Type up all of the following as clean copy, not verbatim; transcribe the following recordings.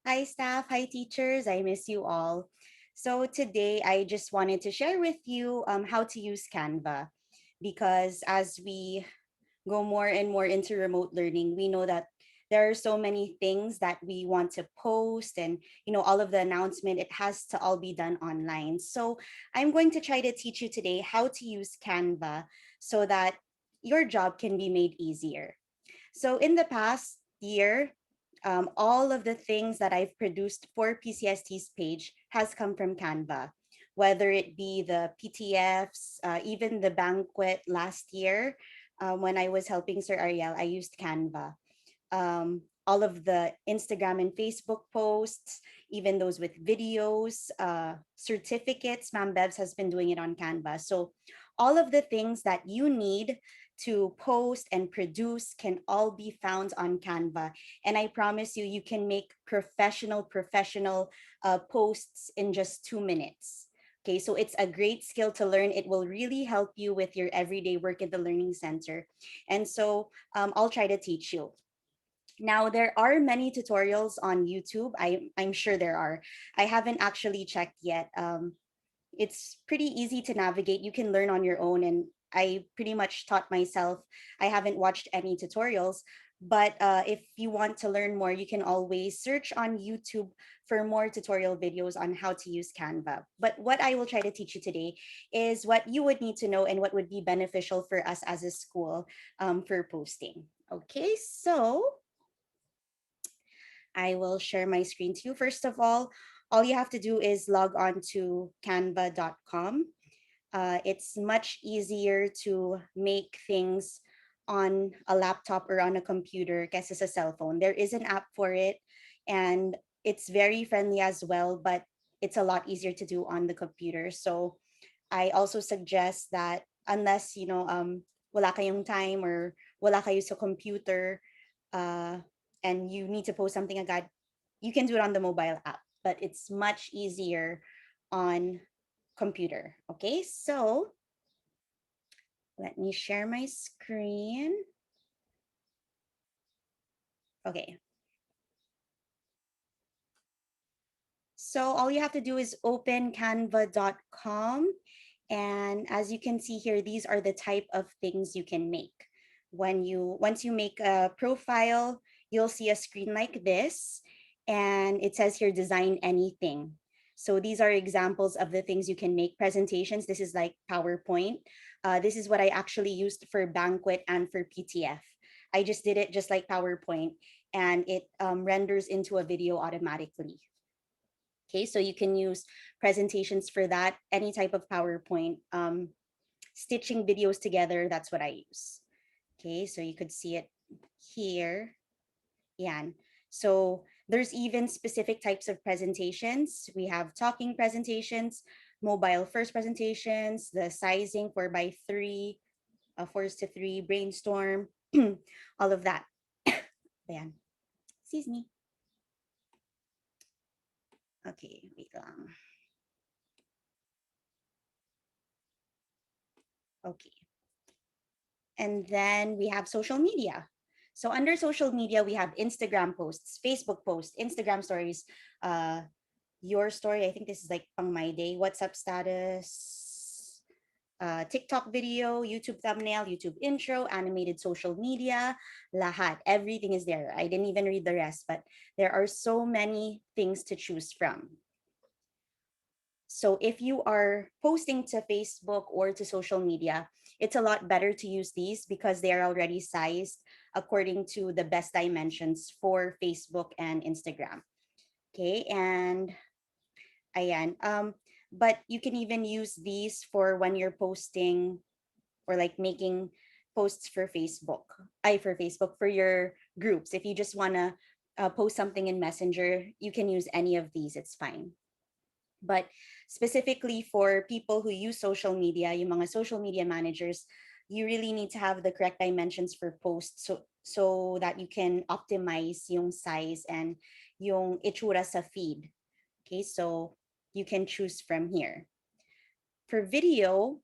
Hi, staff. Hi, teachers. I miss you all. So today I just wanted to share with you how to use Canva because as we go more and more into remote learning, we know that there are so many things that we want to post and all of the announcement, it has to all be done online. So I'm going to try to teach you today how to use Canva so that your job can be made easier. So in the past year, all of the things that I've produced for PCST's page has come from Canva, whether it be the PTFs, even the banquet last year when I was helping Sir Ariel, I used Canva. All of the Instagram and Facebook posts, even those with videos, certificates, Ma'am Bevs has been doing it on Canva. So all of the things that you need to post and produce can all be found on Canva. And I promise you, you can make professional posts in just 2 minutes. Okay, so it's a great skill to learn. It will really help you with your everyday work in the Learning Center. And so I'll try to teach you. Now, there are many tutorials on YouTube. I'm sure there are. I haven't actually checked yet. It's pretty easy to navigate. You can learn on your own. And I pretty much taught myself. I haven't watched any tutorials. But if you want to learn more, you can always search on YouTube for more tutorial videos on how to use Canva. But what I will try to teach you today is what you would need to know and what would be beneficial for us as a school for posting. Okay, so I will share my screen to you. First of all you have to do is log on to canva.com. It's much easier to make things on a laptop or on a computer guess it's a cell phone. There is an app for it and it's very friendly as well, but it's a lot easier to do on the computer. So I also suggest that unless wala kayong time or wala kayo sa computer, uh, and you need to post something agad, you can do it on the mobile app, but it's much easier on computer. Okay, so let me share my screen. Okay, so all you have to do is open canva.com. And as you can see here, these are the type of things you can make. Once you make a profile, you'll see a screen like this. And it says here, design anything. So these are examples of the things you can make. Presentations, this is like PowerPoint. This is what I actually used for banquet and for PTF. I just did it just like PowerPoint and it renders into a video automatically. Okay, so you can use presentations for that, any type of PowerPoint. Stitching videos together, that's what I use. Okay, so you could see it here. Yan. So there's even specific types of presentations. We have talking presentations, mobile first presentations, the sizing 4x3, 4:3, brainstorm, all of that. Yan. Excuse me. Okay, wait lang. Okay. And then we have social media. So under social media, we have Instagram posts, Facebook posts, Instagram stories, uh, your story. I think this is like pang my day, WhatsApp status, TikTok video, YouTube thumbnail, YouTube intro, animated social media, lahat. Everything is there. I didn't even read the rest, but there are so many things to choose from. So if you are posting to Facebook or to social media, it's a lot better to use these because they are already sized according to the best dimensions for Facebook and Instagram. Okay, and ayan. But you can even use these for when you're posting or like making posts for Facebook. For Facebook for your groups. If you just wanna post something in Messenger, you can use any of these. It's fine. But specifically for people who use social media, yung mga social media managers, you really need to have the correct dimensions for posts so that you can optimize yung size and yung itsura sa feed. Okay, so you can choose from here. For video,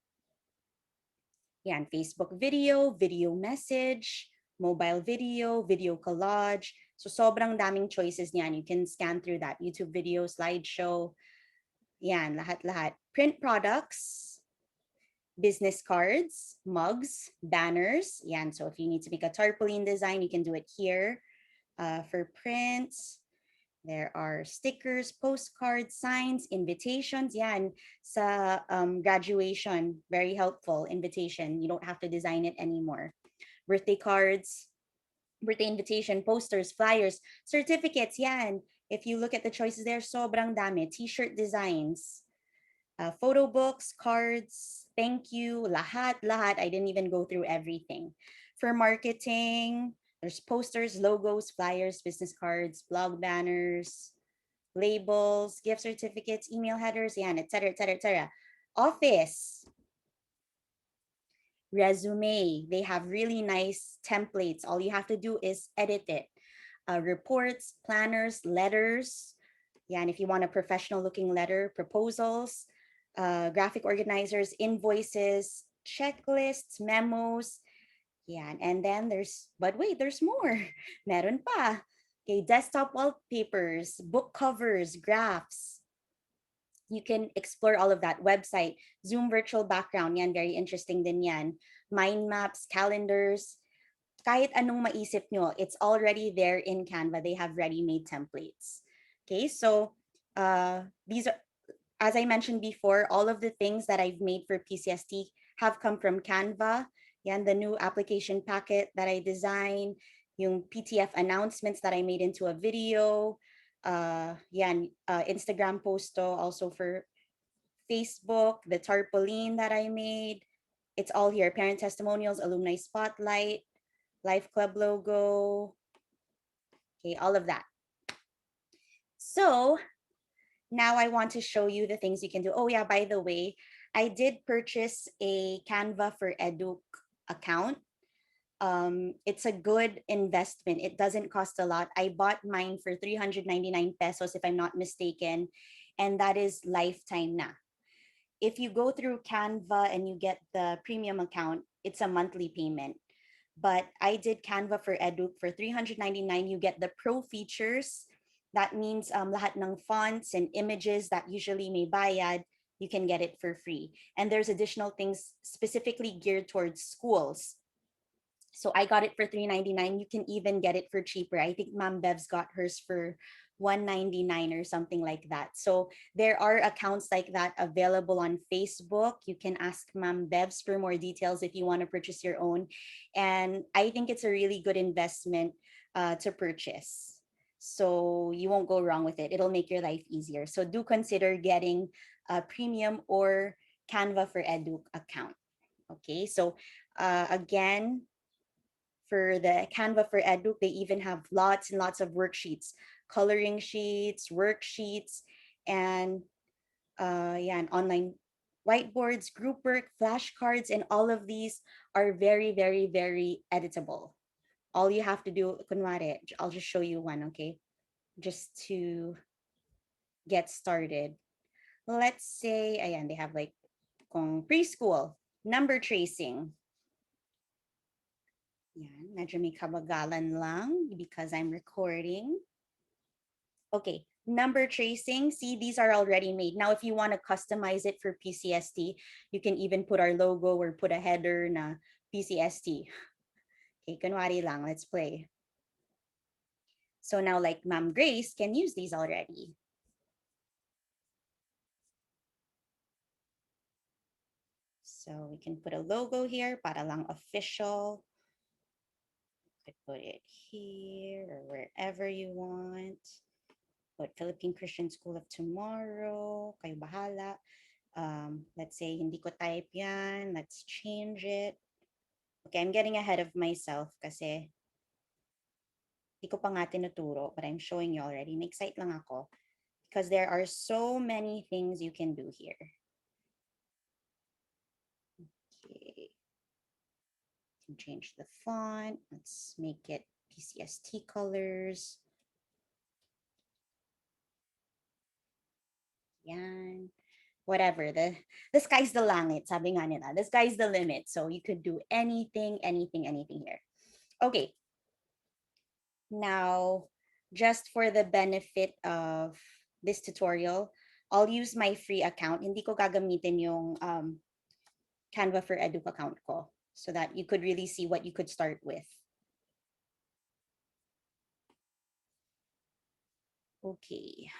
yan, Facebook video, video message, mobile video, video collage, So sobrang daming choices niyan. You can scan through that. YouTube video, slideshow, yan, lahat-lahat. Print products, business cards, mugs, banners. Yan, so if you need to make a tarpaulin design, you can do it here. For prints, there are stickers, postcards, signs, invitations. Yan, sa graduation, very helpful invitation. You don't have to design it anymore. Birthday cards, birthday invitation, posters, flyers, certificates. Yan. If you look at the choices there, sobrang dami. T-shirt designs, photo books, cards, thank you, lahat. I didn't even go through everything. For marketing, there's posters, logos, flyers, business cards, blog banners, labels, gift certificates, email headers, yan, etc., etc., etc. Office, resume, they have really nice templates. All you have to do is edit it. Reports, planners, letters. Yeah, and if you want a professional looking letter, proposals, graphic organizers, invoices, checklists, memos. Yeah, and then but wait, there's more. Meron pa. Okay, desktop wallpapers, book covers, graphs. You can explore all of that. Website, Zoom virtual background, yan, very interesting din yan. Mind maps, calendars, kahit anong maisip nyo, it's already there in Canva. They have ready-made templates. Okay, so these are, as I mentioned before, all of the things that I've made for PCST have come from Canva. Yan, the new application packet that I designed, yung PTF announcements that I made into a video, Instagram posto also for Facebook, the tarpaulin that I made. It's all here. Parent testimonials, alumni spotlight, Life Club logo, okay, all of that. So now I want to show you the things you can do. Oh yeah, by the way, I did purchase a Canva for Edu account. It's a good investment. It doesn't cost a lot. I bought mine for 399 pesos, if I'm not mistaken, and that is lifetime na. If you go through Canva and you get the premium account, it's a monthly payment. But I did Canva for Edu for 399. You get the pro features. That means lahat ng fonts and images that usually may bayad, you can get it for free. And there's additional things specifically geared towards schools. So I got it for 399. You can even get it for cheaper. I think Ma'am Bev's got hers for 199 or something like that. So there are accounts like that available on Facebook. You can ask Ma'am Bev's for more details if you want to purchase your own. And I think it's a really good investment to purchase. So you won't go wrong with it. It'll make your life easier. So do consider getting a premium or Canva for Edu account. Okay, so again, for the Canva for Edu, they even have lots and lots of worksheets, coloring sheets, worksheets, and and online whiteboards, group work, flashcards, and all of these are very, very, very editable. All you have to do, kunwari, I'll just show you one, okay? Just to get started. Let's say, ayan, they have like kung preschool, number tracing. Yan, medyo may kabagalan lang because I'm recording. Okay, number tracing. See, these are already made. Now, if you want to customize it for PCST, you can even put our logo or put a header na PCST. Okay, kunwari lang, let's play. So now like Ma'am Grace can use these already. So we can put a logo here, para lang official. Could put it here or wherever you want. Put Philippine Christian School of Tomorrow. Kayo bahala. Let's say hindi ko type yan. Let's change it. Okay, I'm getting ahead of myself kasi hindi ko pa nga tinuturo, but I'm showing you already. Mag-excite lang ako because there are so many things you can do here. Okay. You can change the font. Let's make it PCST colors. Yan. Whatever. The sky's the langit, sabi nga nila. The sky's the limit. So you could do anything here. Okay. Now, just for the benefit of this tutorial, I'll use my free account. Hindi ko gagamitin yung Canva for Edu account ko so that you could really see what you could start with. Okay.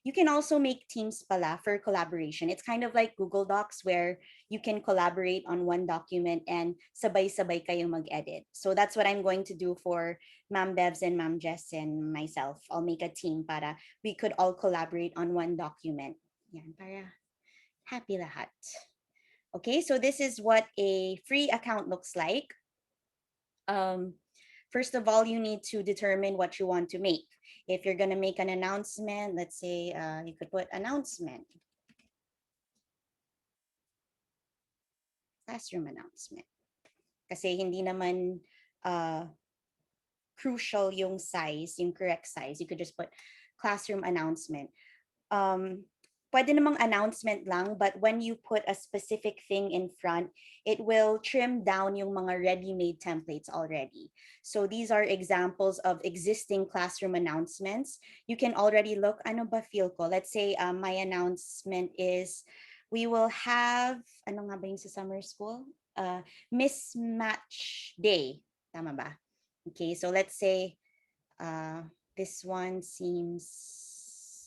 You can also make teams pala for collaboration. It's kind of like Google Docs where you can collaborate on one document and sabay-sabay kayo mag-edit. So that's what I'm going to do for Ma'am Bevs and Ma'am Jess and myself. I'll make a team para we could all collaborate on one document. Yan, para happy lahat. Okay, so this is what a free account looks like. Um, First of all, you need to determine what you want to make. If you're going to make an announcement, let's say you could put announcement, classroom announcement. Kasi hindi naman uh, crucial yung size, yung correct size. You could just put classroom announcement. Um, Pwede namang announcement lang, but when you put a specific thing in front, it will trim down yung mga ready-made templates already. So these are examples of existing classroom announcements. You can already look, ano ba feel ko? Let's say my announcement is, we will have, ano nga ba yung sa summer school? Mismatch day. Tama ba? Okay, so let's say this one seems,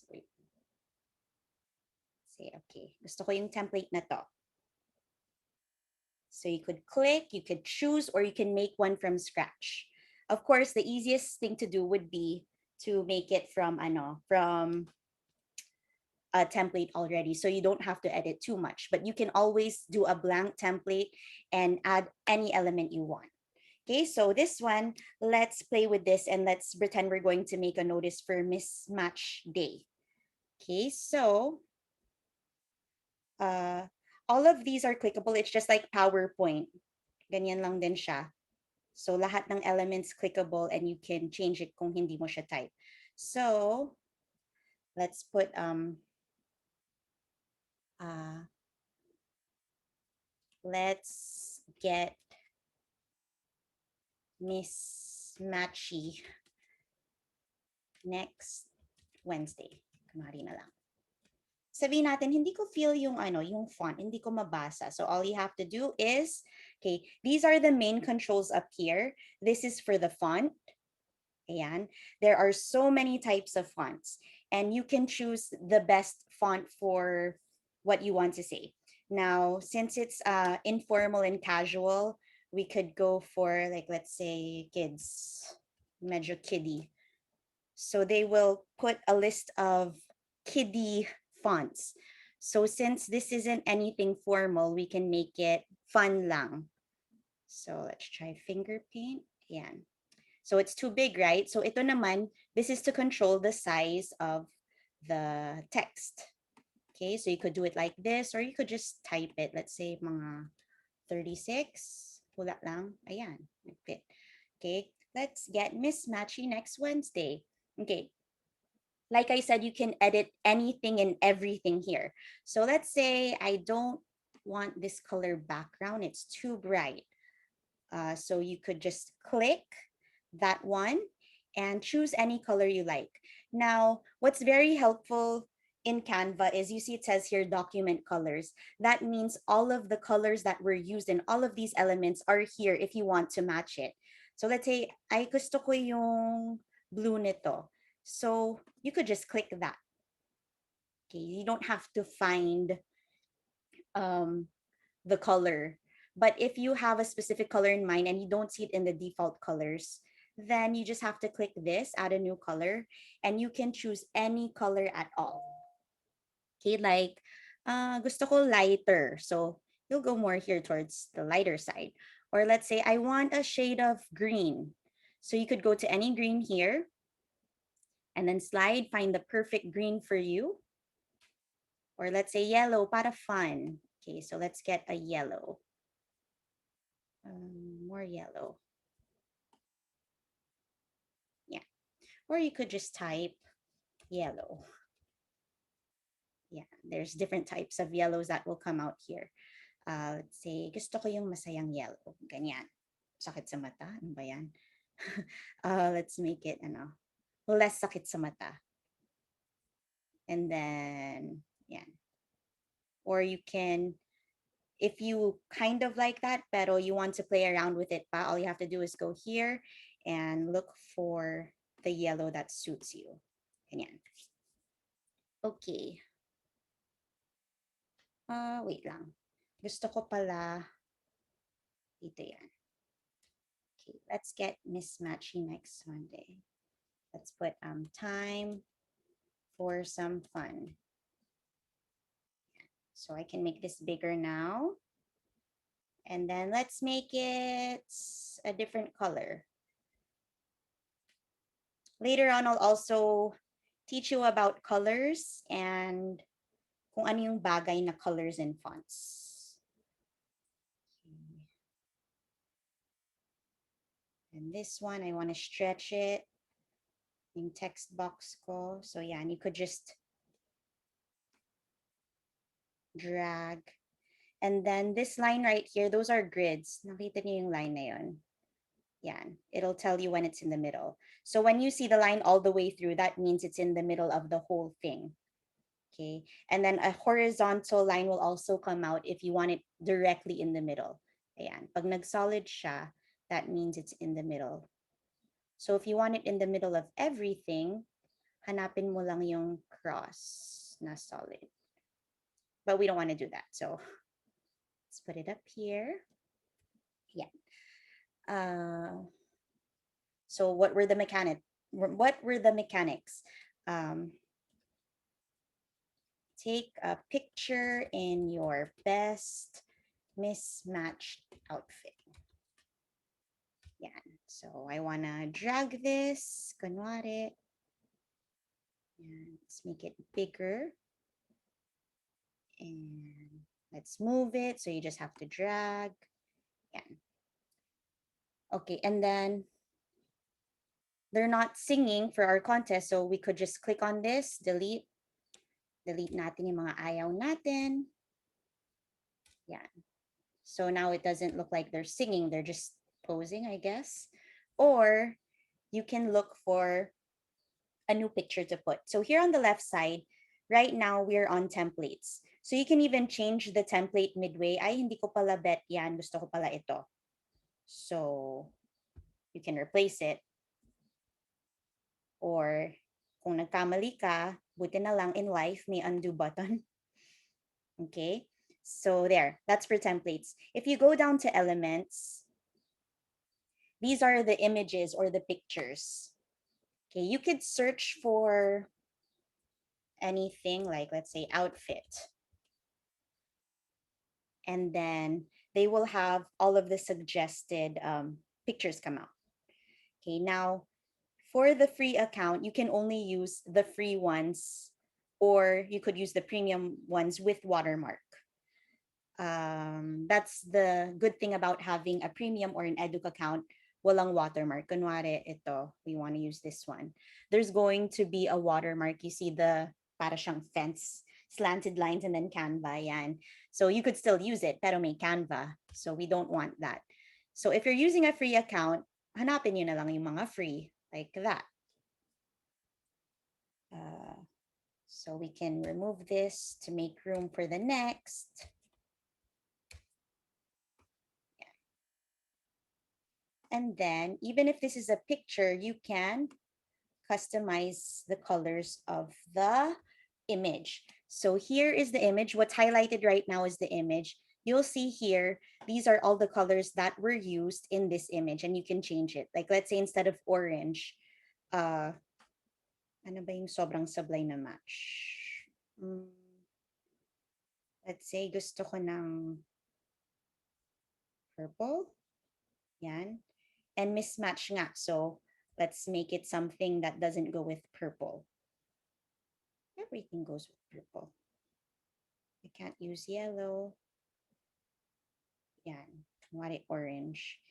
wait, say, okay, gusto ko yung template na to. So you could click, you could choose, or you can make one from scratch. Of course, the easiest thing to do would be to make it from a template already, so you don't have to edit too much, but you can always do a blank template and add any element you want. Okay, so this one, let's play with this and let's pretend we're going to make a notice for mismatch day. Okay, so all of these are clickable. It's just like PowerPoint. Ganyan lang din siya. So lahat ng elements clickable and you can change it kung hindi mo siya type. So let's put let's get mismatchy next Wednesday. Kunwari na lang. Sabihin natin, hindi ko feel yung yung font, hindi ko mabasa. So all you have to do is, okay, these are the main controls up here. This is for the font. Ayan. There are so many types of fonts and you can choose the best font for what you want to say. Now, since it's informal and casual, we could go for, like, let's say kids, medyo kiddie. So they will put a list of kiddie fonts. So since this isn't anything formal, we can make it fun lang. So let's try finger paint. Yan. So it's too big, right? So ito naman, this is to control the size of the text. Okay, so you could do it like this, or you could just type it. Let's say mga 36. Pula lang. Ayan. Okay, let's get mismatchy next Wednesday. Okay, like I said, you can edit anything and everything here. So let's say I don't want this color background. It's too bright. So you could just click that one and choose any color you like. Now, what's very helpful in Canva is you see it says here document colors. That means all of the colors that were used in all of these elements are here if you want to match it. So let's say, ay gusto ko yung blue nito. So you could just click that. Okay, you don't have to find the color. But if you have a specific color in mind and you don't see it in the default colors, then you just have to click this, add a new color, and you can choose any color at all. Okay, like gusto ko lighter. So you'll go more here towards the lighter side. Or let's say I want a shade of green. So you could go to any green here and then slide, find the perfect green for you. Or let's say yellow, para fun. Okay, so let's get a yellow. More yellow. Yeah. Or you could just type yellow. Yeah, there's different types of yellows that will come out here. Let's say, gusto ko yung masayang yellow. Ganyan. Sakit sa mata. Ano ba yan? Let's make it, less sakit sa mata. And then, yeah. Or you can, if you kind of like that, pero you want to play around with it pa, all you have to do is go here and look for the yellow that suits you. Ganyan. Okay. Wait lang. Gusto ko pala, dito yan. Okay, let's get mismatchy next Monday. Let's put time for some fun. So I can make this bigger now. And then let's make it a different color. Later on, I'll also teach you about colors and kung ano yung bagay na colors and fonts. Okay. And this one, I want to stretch it in text box ko. So yeah, and you could just drag. And then this line right here, those are grids. Nakita niyo yung line na yun? Yan. It'll tell you when it's in the middle. So when you see the line all the way through, that means it's in the middle of the whole thing. Okay. And then a horizontal line will also come out if you want it directly in the middle. Ayan. Pag nag-solid siya, that means it's in the middle. So if you want it in the middle of everything, hanapin mo lang yung cross na solid. But we don't want to do that. So let's put it up here. Yeah. So what were the mechanics? What were the mechanics? Take a picture in your best mismatched outfit. Yeah. So I wanna drag this, kunwari. And let's make it bigger. And let's move it. So you just have to drag. Yeah. Okay, and then they're not singing for our contest, so we could just click on this, delete natin yung mga ayaw natin. Yeah. So now it doesn't look like they're singing, they're just posing, I guess. Or you can look for a new picture to put. So here on the left side, right now we're on templates. So you can even change the template midway. Ay, hindi ko pala bet yan. Gusto ko pala ito. So you can replace it. Or kung nagkamali ka, buti na lang in life, may undo button. Okay, so there, that's for templates. If you go down to elements, these are the images or the pictures. Okay, you could search for anything like, let's say, outfit. And then they will have all of the suggested pictures come out. Okay, now for the free account, you can only use the free ones, or you could use the premium ones with watermark. That's the good thing about having a premium or an Educ account. Walang watermark. Kunwari, ito, we want to use this one. There's going to be a watermark. You see the para siyang fence, slanted lines, and then Canva, yan. So you could still use it, pero may Canva. So we don't want that. So if you're using a free account, hanapin nyo na lang yung mga free, like that. So we can remove this to make room for the next. And then even if this is a picture, you can customize the colors of the image. So here is the image. What's highlighted right now is the image. You'll see here, these are all the colors that were used in this image, and you can change it. Like let's say instead of orange, ano ba yung sobrang sablay na match? Let's say gusto ko ng purple. Yan. And mismatch nga. So let's make it something that doesn't go with purple. Everything goes with purple. I can't use yellow. Yan. Kunwari orange.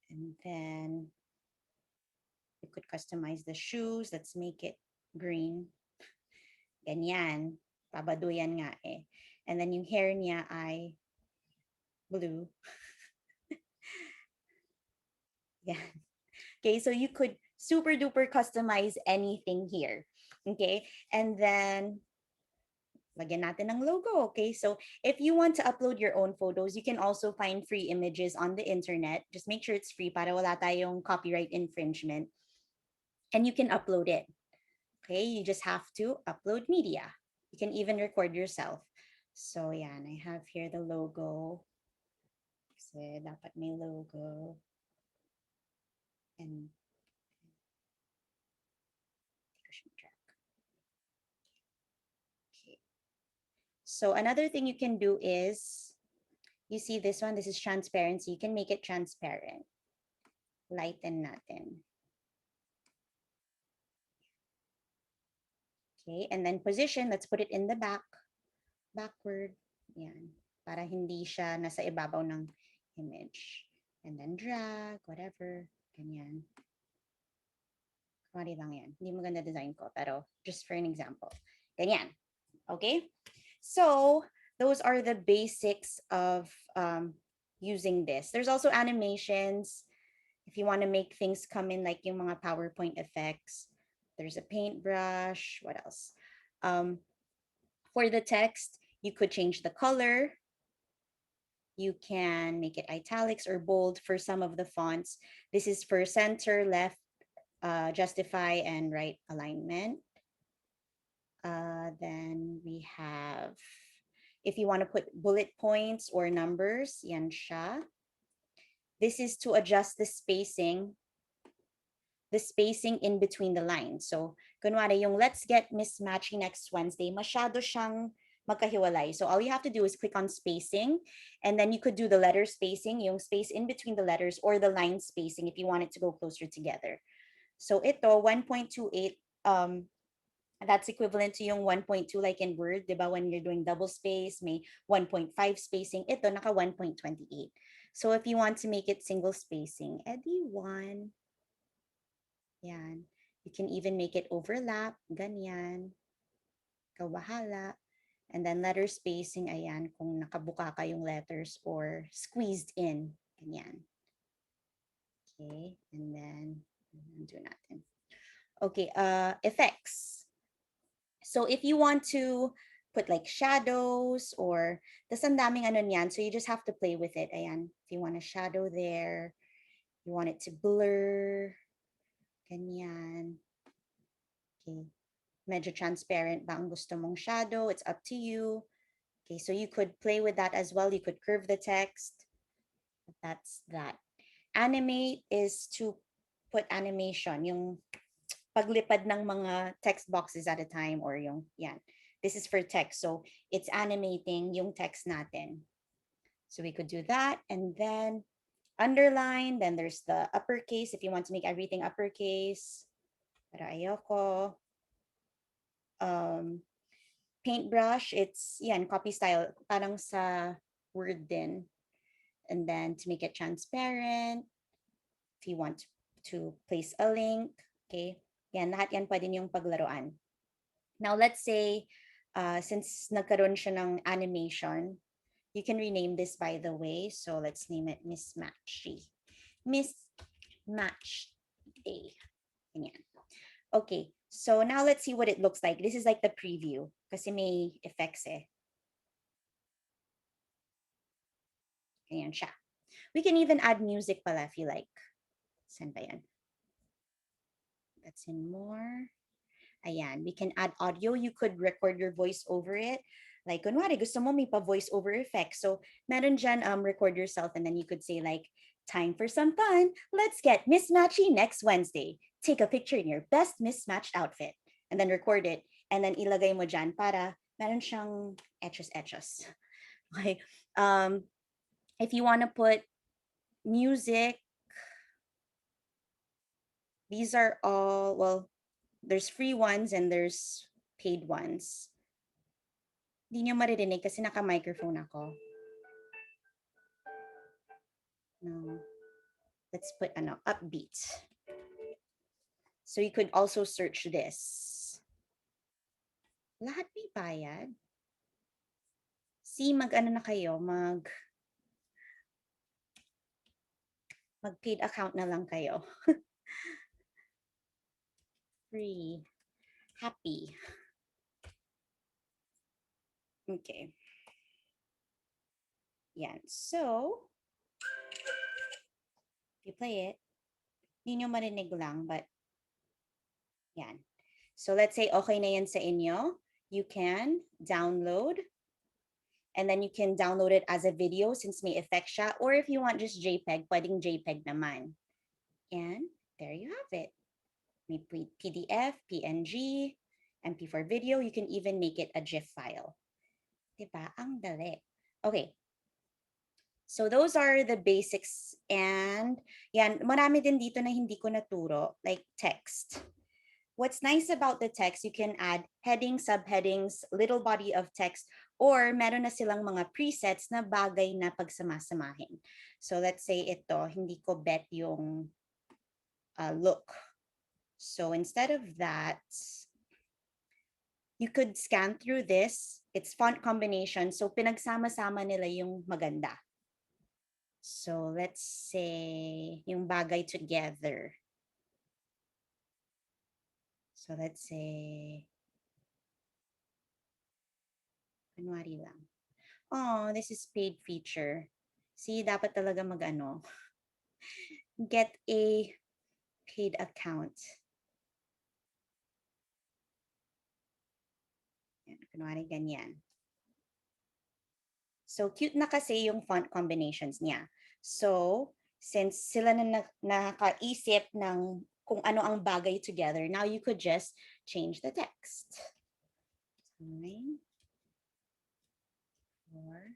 And then you could customize the shoes. Let's make it green. Ganyan. Pabaduyan nga eh. And then yung hair niya ay blue. Yan. Okay, so you could super duper customize anything here. Okay, and then lagyan natin ng logo. Okay, so if you want to upload your own photos, you can also find free images on the internet. Just make sure it's free para wala tayong copyright infringement. And you can upload it. Okay, you just have to upload media. You can even record yourself. So yeah, and I have here the logo. Kasi dapat may logo. And okay. So another thing you can do is, you see this one, this is transparency. You can make it transparent. Lighten natin. Okay, and then position, let's put it in the back. Backward. Yan. Para hindi siya nasa ibabaw ng image. And then drag, whatever. Ganyan. Kumari lang yan. Hindi maganda design ko, pero just for an example. Ganyan. Okay? So, those are the basics of using this. There's also animations. If you want to make things come in like yung mga PowerPoint effects. There's a paintbrush. What else? For the text, you could change the color. You can make it italics or bold for some of the fonts. This is for center, left, justify, and right alignment. Then we have, if you want to put bullet points or numbers, yan siya. This is to adjust the spacing in between the lines. So, kunwari yung let's get mismatchy next Wednesday, masyado siyang magkahiwalay. So all you have to do is click on spacing, and then you could do the letter spacing, yung space in between the letters, or the line spacing if you want it to go closer together. So ito, 1.28, that's equivalent to yung 1.2 like in Word, diba? When you're doing double space, may 1.5 spacing. Ito, naka 1.28. So if you want to make it single spacing, edi 1. Yan. You can even make it overlap, ganyan. Kawahala. And then letter spacing, ayan, kung nakabuka ka yung letters or squeezed in, ganyan. Okay, and then, undo natin. Okay, effects. So if you want to put like shadows or, tas ang daming ano niyan, so you just have to play with it, ayan. If you want a shadow there, you want it to blur, ganyan. Okay, medyo transparent ba ang gusto mong shadow? It's up to you. Okay, so you could play with that as well. You could curve the text. That's that. Animate is to put animation, yung paglipad ng mga text boxes at a time, or yung, yan. This is for text. So it's animating yung text natin. So we could do that. And then underline, then there's the uppercase if you want to make everything uppercase. Pero ayoko. Paintbrush, it's yan, copy style, parang sa Word din. And then to make it transparent, if you want to place a link, okay, yan, lahat yan pwede niyong paglaruan. Now, let's say, since nagkaroon siya ng animation, you can rename this, by the way. So let's name it Mismatchy. Mismatch Day. Ganyan. Okay, so now let's see what it looks like. This is like the preview kasi may effects eh. Ganyan siya. We can even add music pala if you like. Saan ba yan? That's in more. Ayan, we can add audio. You could record your voice over it. Like, kunwari, gusto mo may pa-voice over effect. So, meron dyan, record yourself, and then you could say like, time for some fun. Let's get mismatchy next Wednesday. Take a picture in your best mismatched outfit. And then record it. And then ilagay mo dyan para meron siyang etchos. Okay. If you want to put music, these are all, well, there's free ones and there's paid ones. Hindi nyo maririnig kasi naka-microphone ako. No. Let's put upbeat. So you could also search this. Lahat may bayad. See, mag-ano na kayo, mag-paid account na lang kayo. free, happy. Okay. Yan. So, if you play it, hindi nyo marinig lang, but yan. So, let's say okay na yan sa inyo. You can download, and then you can download it as a video since may effect siya. Or if you want just JPEG, pwedeng JPEG naman. And there you have it. May PDF, PNG, MP4 video. You can even make it a GIF file. Diba? Ang dali. Okay. So those are the basics. And yan, marami din dito na hindi ko naturo, like text. What's nice about the text, you can add headings, subheadings, little body of text, or meron na silang mga presets na bagay na pagsamasamahin. So let's say ito, hindi ko bet yung look. So instead of that, you could scan through this. It's font combination. So pinagsama-sama nila yung maganda. So let's say yung bagay together. So let's say, kunwari lang. Oh, this is paid feature. See, dapat talaga mag-ano. Get a paid account. Yan, kunwari ganyan. So, cute na kasi yung font combinations niya. So, since sila na nakaisip ng kung ano ang bagay together, now you could just change the text. Time for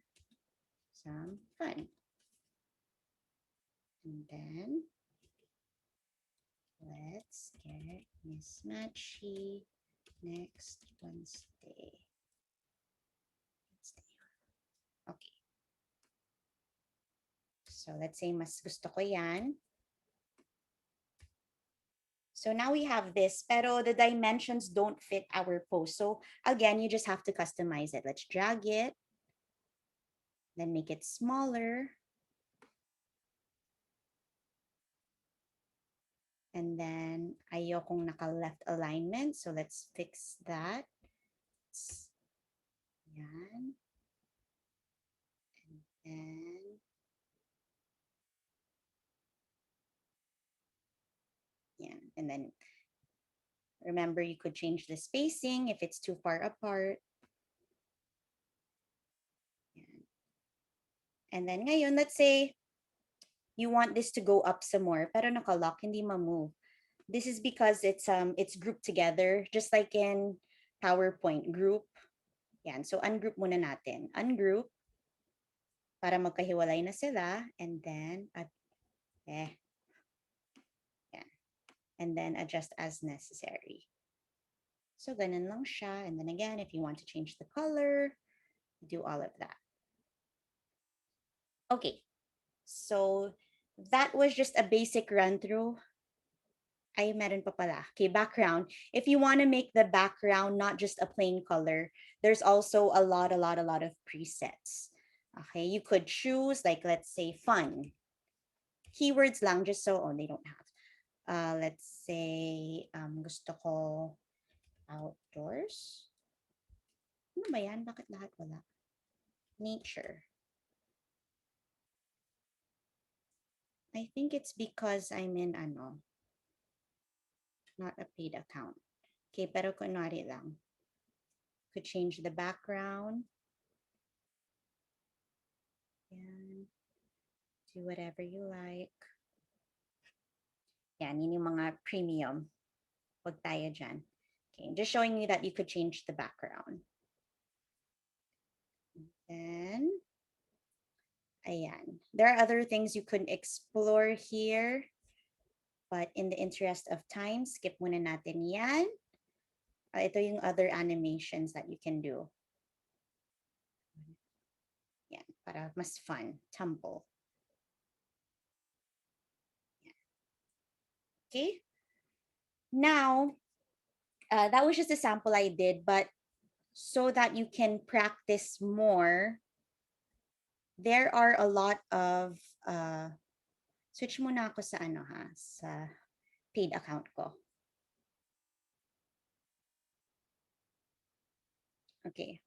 some fun. And then, let's get mismatchy next Wednesday. Okay. So let's say mas gusto ko yan. So now we have this, pero the dimensions don't fit our post. So again, you just have to customize it. Let's drag it, then make it smaller. And then ayokong naka-left alignment. So let's fix that. Yan. And then yan. And then remember, you could change the spacing if it's too far apart. Yan. And then ngayon, let's say you want this to go up some more, pero naka-lock, hindi ma-move. This is because it's grouped together, just like in PowerPoint group. Yan. So ungroup muna natin. Ungroup para magkahiwalay na sila, and then yan. And then adjust as necessary. So ganun lang siya. And then again, if you want to change the color, do all of that. Okay. So that was just a basic run through. Ay, meron pa pala. Okay, background. If you want to make the background not just a plain color, there's also a lot of presets. Okay, you could choose, like, let's say fun. Keywords lang, just so, they don't have. Let's say, gusto ko outdoors. Ano ba yan? Bakit lahat wala? Nature. I think it's because I'm in, not a paid account. Okay, pero kunwari lang. Could change the background. And do whatever you like. Yan, yun yung mga premium. Wag tayo dyan. Okay, just showing you that you could change the background. Then, ayan. There are other things you could explore here. But in the interest of time, skip muna natin yan. Ito yung other animations that you can do. Yan, para mas fun. Tumble. Yan. Okay. Now, that was just a sample I did, but so that you can practice more, there are a lot of, switch muna ako sa sa paid account ko. Okay.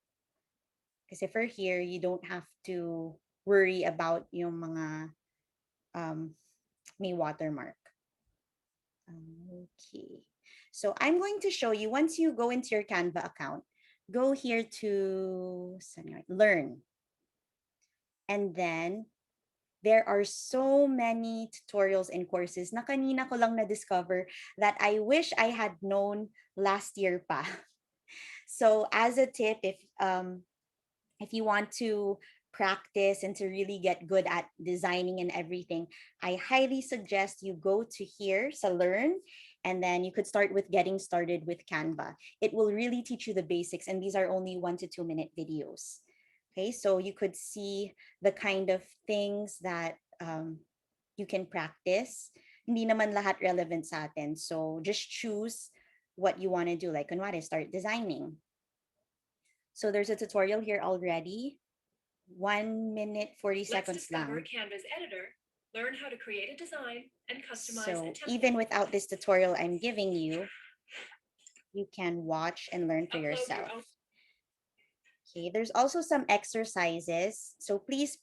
Kasi for here, you don't have to worry about yung mga um, may watermark. Okay. So I'm going to show you, once you go into your Canva account, go here to learn. And then there are so many tutorials and courses na kanina ko lang na-discover that I wish I had known last year pa. So as a tip, if you want to practice and to really get good at designing and everything, I highly suggest you go to here, so learn, and then you could start with getting started with Canva. It will really teach you the basics, and these are only 1 to 2 minute videos. Okay, so you could see the kind of things that you can practice. Hindi naman lahat relevant sa atin. So just choose what you want to do. Like, kunwari, start designing. So there's a tutorial here already. 1 minute, 40 seconds discover lang. Canva's editor, learn how to create a design, and customize So a template. even without this tutorial I'm giving you, you can watch and learn for yourself. Okay, there's also some exercises. So please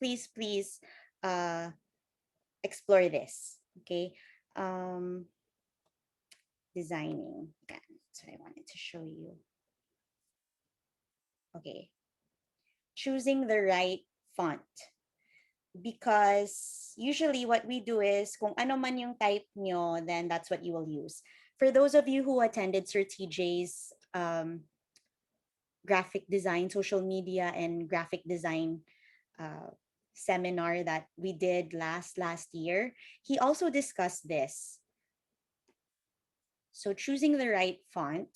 explore this. Okay. Um, Designing. Yeah, that's what I wanted to show you. Okay. Choosing the right font. Because usually what we do is kung ano man yung type nyo, then that's what you will use. For those of you who attended Sir TJ's graphic design, social media and graphic design uh, seminar that we did last year, he also discussed this. So choosing the right font.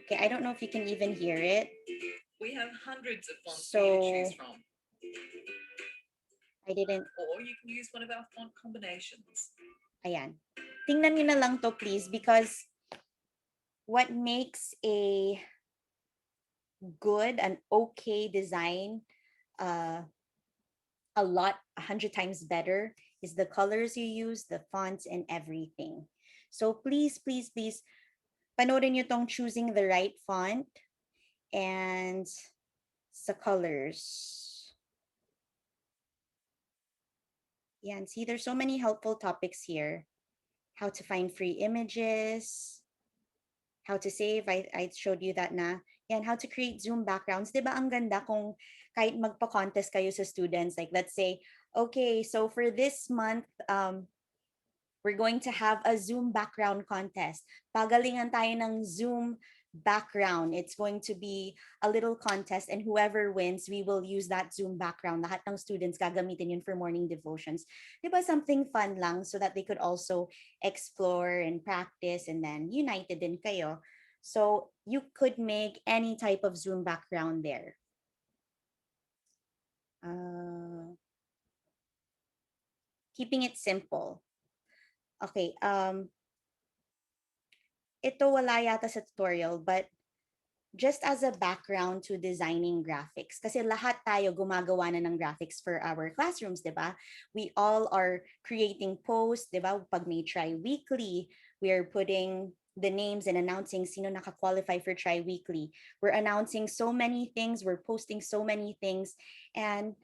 Okay, I don't know if you can even hear it. We have hundreds of fonts for you to choose from. I didn't. Or you can use one of our font combinations. Ayan. Tingnan niyo na lang to please, because what makes a good and okay design a lot 100 times better is the colors you use, the fonts and everything. So please panoorin niyo tong choosing the right font and sa colors. Yeah, and see, there's so many helpful topics here. How to find free images, how to save, I showed you that na. Yan, how to create Zoom backgrounds. Di ba ang ganda kung kahit magpa-contest kayo sa students, like let's say, okay, so for this month, we're going to have a Zoom background contest. Pagalingan tayo ng Zoom background. It's going to be a little contest, and whoever wins, we will use that Zoom background. Lahat ng students gagamitin yun for morning devotions. Diba, something fun lang so that they could also explore and practice, and then united din kayo. So you could make any type of Zoom background there. Keeping it simple. Okay, ito wala yata sa tutorial, but just as a background to designing graphics, kasi lahat tayo gumagawa na ng graphics for our classrooms, di ba? We all are creating posts, di ba? Pag may tri-weekly, we are putting the names and announcing sino naka-qualify for tri-weekly. We're announcing so many things, we're posting so many things, and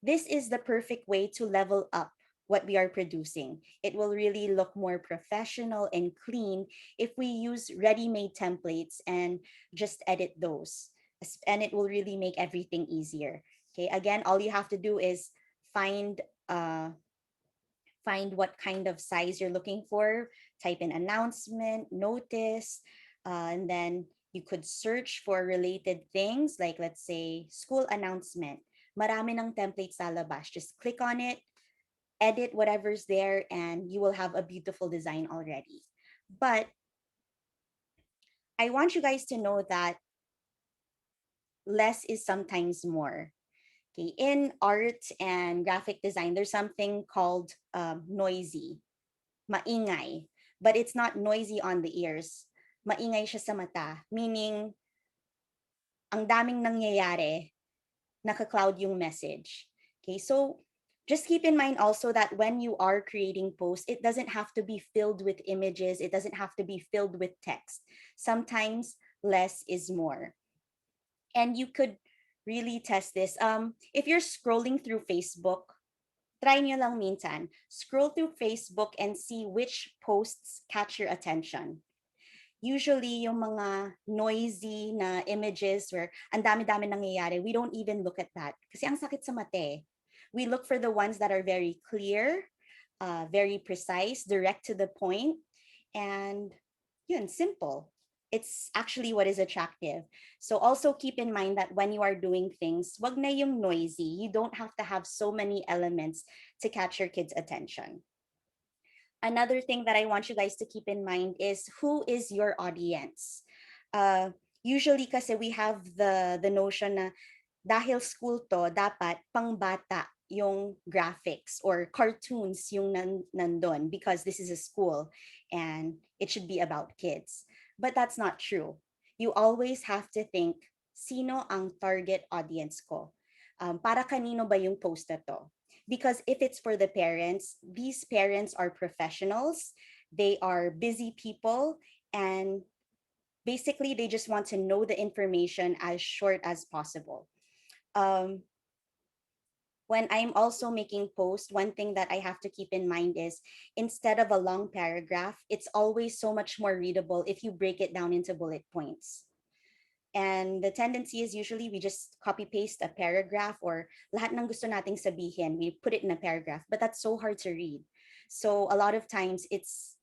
this is the perfect way to level up what we are producing. It will really look more professional and clean if we use ready-made templates and just edit those. And it will really make everything easier. Okay, again, all you have to do is find find what kind of size you're looking for, type in announcement, notice, and then you could search for related things, like let's say school announcement. Marami ng templates sa labas. Just click on it, edit whatever's there, and you will have a beautiful design already. But I want you guys to know that less is sometimes more. Okay, in art and graphic design, there's something called noisy, maingay, but it's not noisy on the ears. Maingay siya sa mata, meaning ang daming nangyayari, naka-cloud yung message. Okay, so just keep in mind also that when you are creating posts, it doesn't have to be filled with images. It doesn't have to be filled with text. Sometimes less is more. And you could really test this. If you're scrolling through Facebook, try nyo lang minsan. Scroll through Facebook and see which posts catch your attention. Usually, yung mga noisy na images where ang dami-dami nangyayari, we don't even look at that. Kasi ang sakit sa mate. We look for the ones that are very clear, very precise, direct to the point, and yun, simple. It's actually what is attractive. So also keep in mind that when you are doing things, wag na yung noisy. You don't have to have so many elements to catch your kids' attention. Another thing that I want you guys to keep in mind is who is your audience. Usually kasi we have the notion na dahil school to, dapat pangbata yung graphics or cartoons yung nandun because this is a school and it should be about kids. But that's not true. You always have to think, sino ang target audience ko? Para kanino ba yung post na to? Because if it's for the parents, these parents are professionals, they are busy people, and basically they just want to know the information as short as possible. Um, when I'm also making posts, one thing that I have to keep in mind is instead of a long paragraph, it's always so much more readable if you break it down into bullet points. And the tendency is usually we just copy paste a paragraph or lahat ng gusto nating sabihin, we put it in a paragraph, but that's so hard to read. So a lot of times it's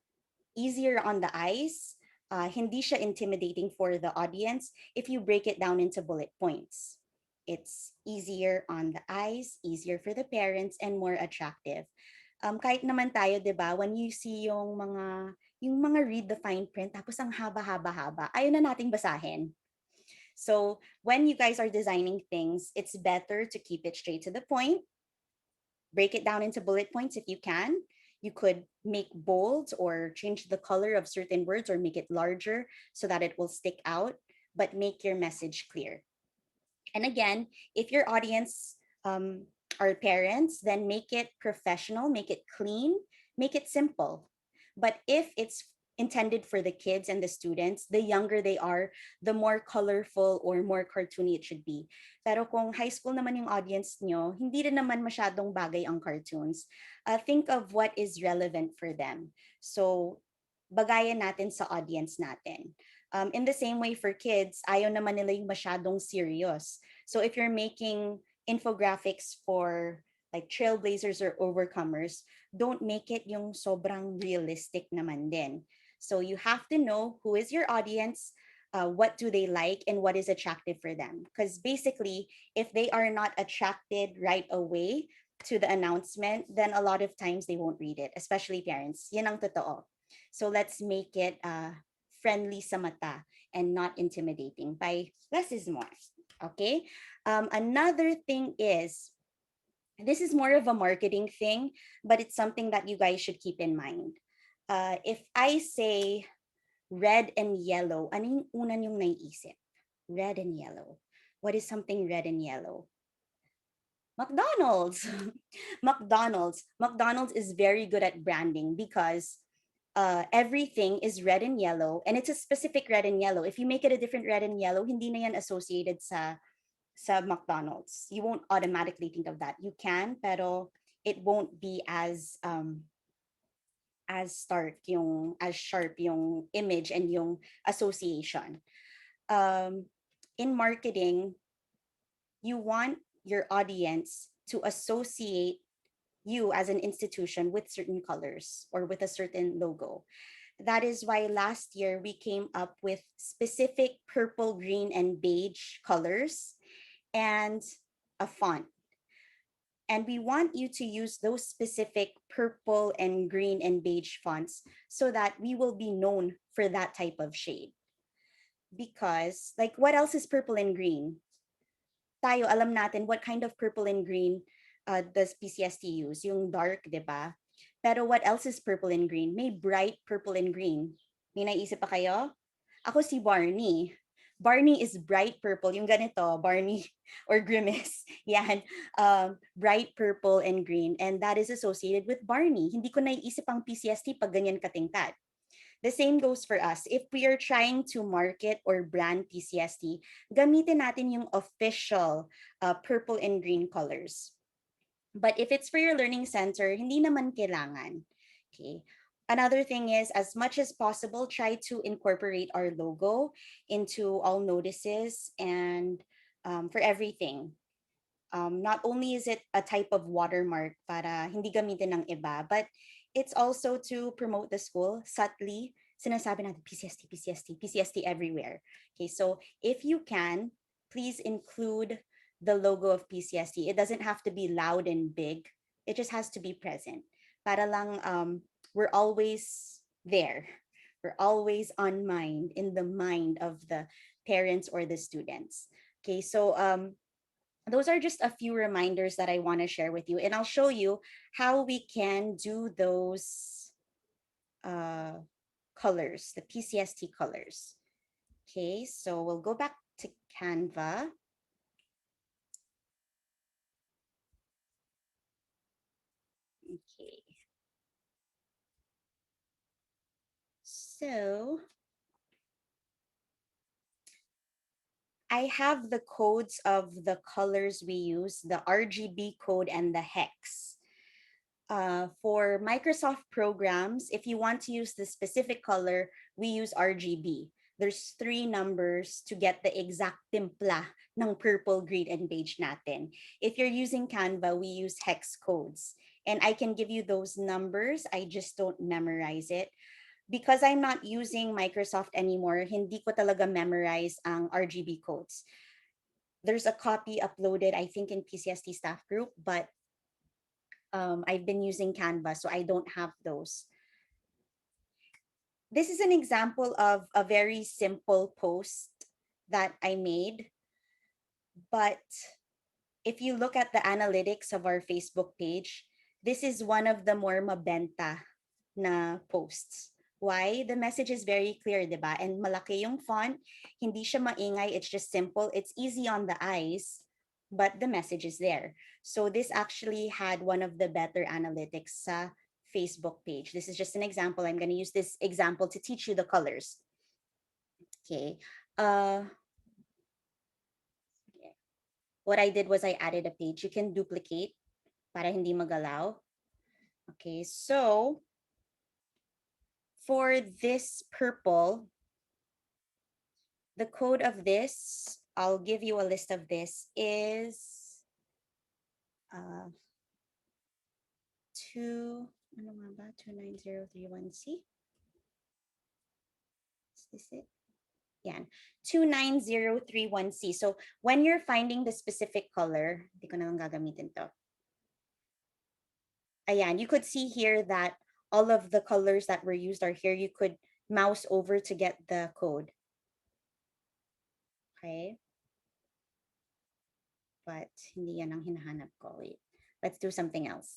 easier on the eyes, hindi siya intimidating for the audience if you break it down into bullet points. It's easier on the eyes, easier for the parents, and more attractive. Kahit naman tayo, di ba, when you see yung mga read the fine print, tapos ang haba-haba-haba, ayaw na nating basahin. So when you guys are designing things, it's better to keep it straight to the point. Break it down into bullet points if you can. You could make bold or change the color of certain words or make it larger so that it will stick out, but make your message clear. And again, if your audience are parents, then make it professional, make it clean, make it simple. But if it's intended for the kids and the students, the younger they are, the more colorful or more cartoony it should be. Pero kung high school naman yung audience nyo, hindi rin naman masyadong bagay ang cartoons. Think of what is relevant for them. So, bagayan natin sa audience natin. In the same way for kids, ayaw naman nila yung masyadong serious. So if you're making infographics for like trailblazers or overcomers, don't make it yung sobrang realistic naman din. So you have to know who is your audience, what do they like, and what is attractive for them. Because basically, if they are not attracted right away to the announcement, then a lot of times they won't read it, especially parents. Yan ang totoo. So let's make it friendly sa mata and not intimidating by less is more. Okay. Another thing is, this is more of a marketing thing, but it's something that you guys should keep in mind. If I say red and yellow, ano yung una yung naiisip? Red and yellow. What is something red and yellow? McDonald's. McDonald's is very good at branding because everything is red and yellow, and it's a specific red and yellow. If you make it a different red and yellow, hindi na yan associated sa McDonald's. You won't automatically think of that. You can, pero it won't be as sharp yung image and yung association. In marketing, you want your audience to associate you as an institution with certain colors or with a certain logo. That is why last year we came up with specific purple, green, and beige colors and a font. And we want you to use those specific purple and green and beige fonts so that we will be known for that type of shade. Because, like, what else is purple and green? Tayo, alam natin what kind of purple and green does PCST use? Yung dark, di ba? Pero what else is purple and green? May bright purple and green. May naisip pa kayo? Ako si Barney. Barney is bright purple. Yung ganito, Barney or Grimace. Yan. Bright purple and green. And that is associated with Barney. Hindi ko naiisip ang PCST pag ganyan katingkad. The same goes for us. If we are trying to market or brand PCST, gamitin natin yung official purple and green colors. But if it's for your learning center, hindi naman kailangan. Okay. Another thing is, as much as possible, try to incorporate our logo into all notices and for everything. Not only is it a type of watermark para hindi gamitin ng iba, but it's also to promote the school subtly. Sinasabi natin PCST, PCST, PCST everywhere. Okay, so if you can, please include the logo of PCST. It doesn't have to be loud and big. It just has to be present. Para lang we're always there. We're always on mind, in the mind of the parents or the students. Okay, so those are just a few reminders that I want to share with you. And I'll show you how we can do those uh, colors, the PCST colors. Okay, so we'll go back to Canva. Okay, so I have the codes of the colors we use, the RGB code and the hex. For Microsoft programs, if you want to use the specific color, we use RGB. There's three numbers to get the exact timpla ng purple, green, and beige natin. If you're using Canva, we use hex codes. And I can give you those numbers. I just don't memorize it. Because I'm not using Microsoft anymore, hindi ko talaga memorize ang RGB codes. There's a copy uploaded, I think, in PCST staff group, but I've been using Canva, so I don't have those. This is an example of a very simple post that I made. But if you look at the analytics of our Facebook page, this is one of the more mabenta na posts. Why? The message is very clear, di ba? And malaki yung font, hindi siya maingay, it's just simple. It's easy on the eyes, but the message is there. So this actually had one of the better analytics sa Facebook page. This is just an example. I'm going to use this example to teach you the colors. Okay. What I did was I added a page. You can duplicate para hindi magalaw. Okay, so for this purple, the code of this, I'll give you a list of this, is uh, 29031C. Is this it? Yeah, 29031C. So when you're finding the specific color, hindi ko na lang gagamitin to. Ayan, you could see here that all of the colors that were used are here. You could mouse over to get the code. Okay. But hindi yan ang hinahanap ko. Wait, let's do something else.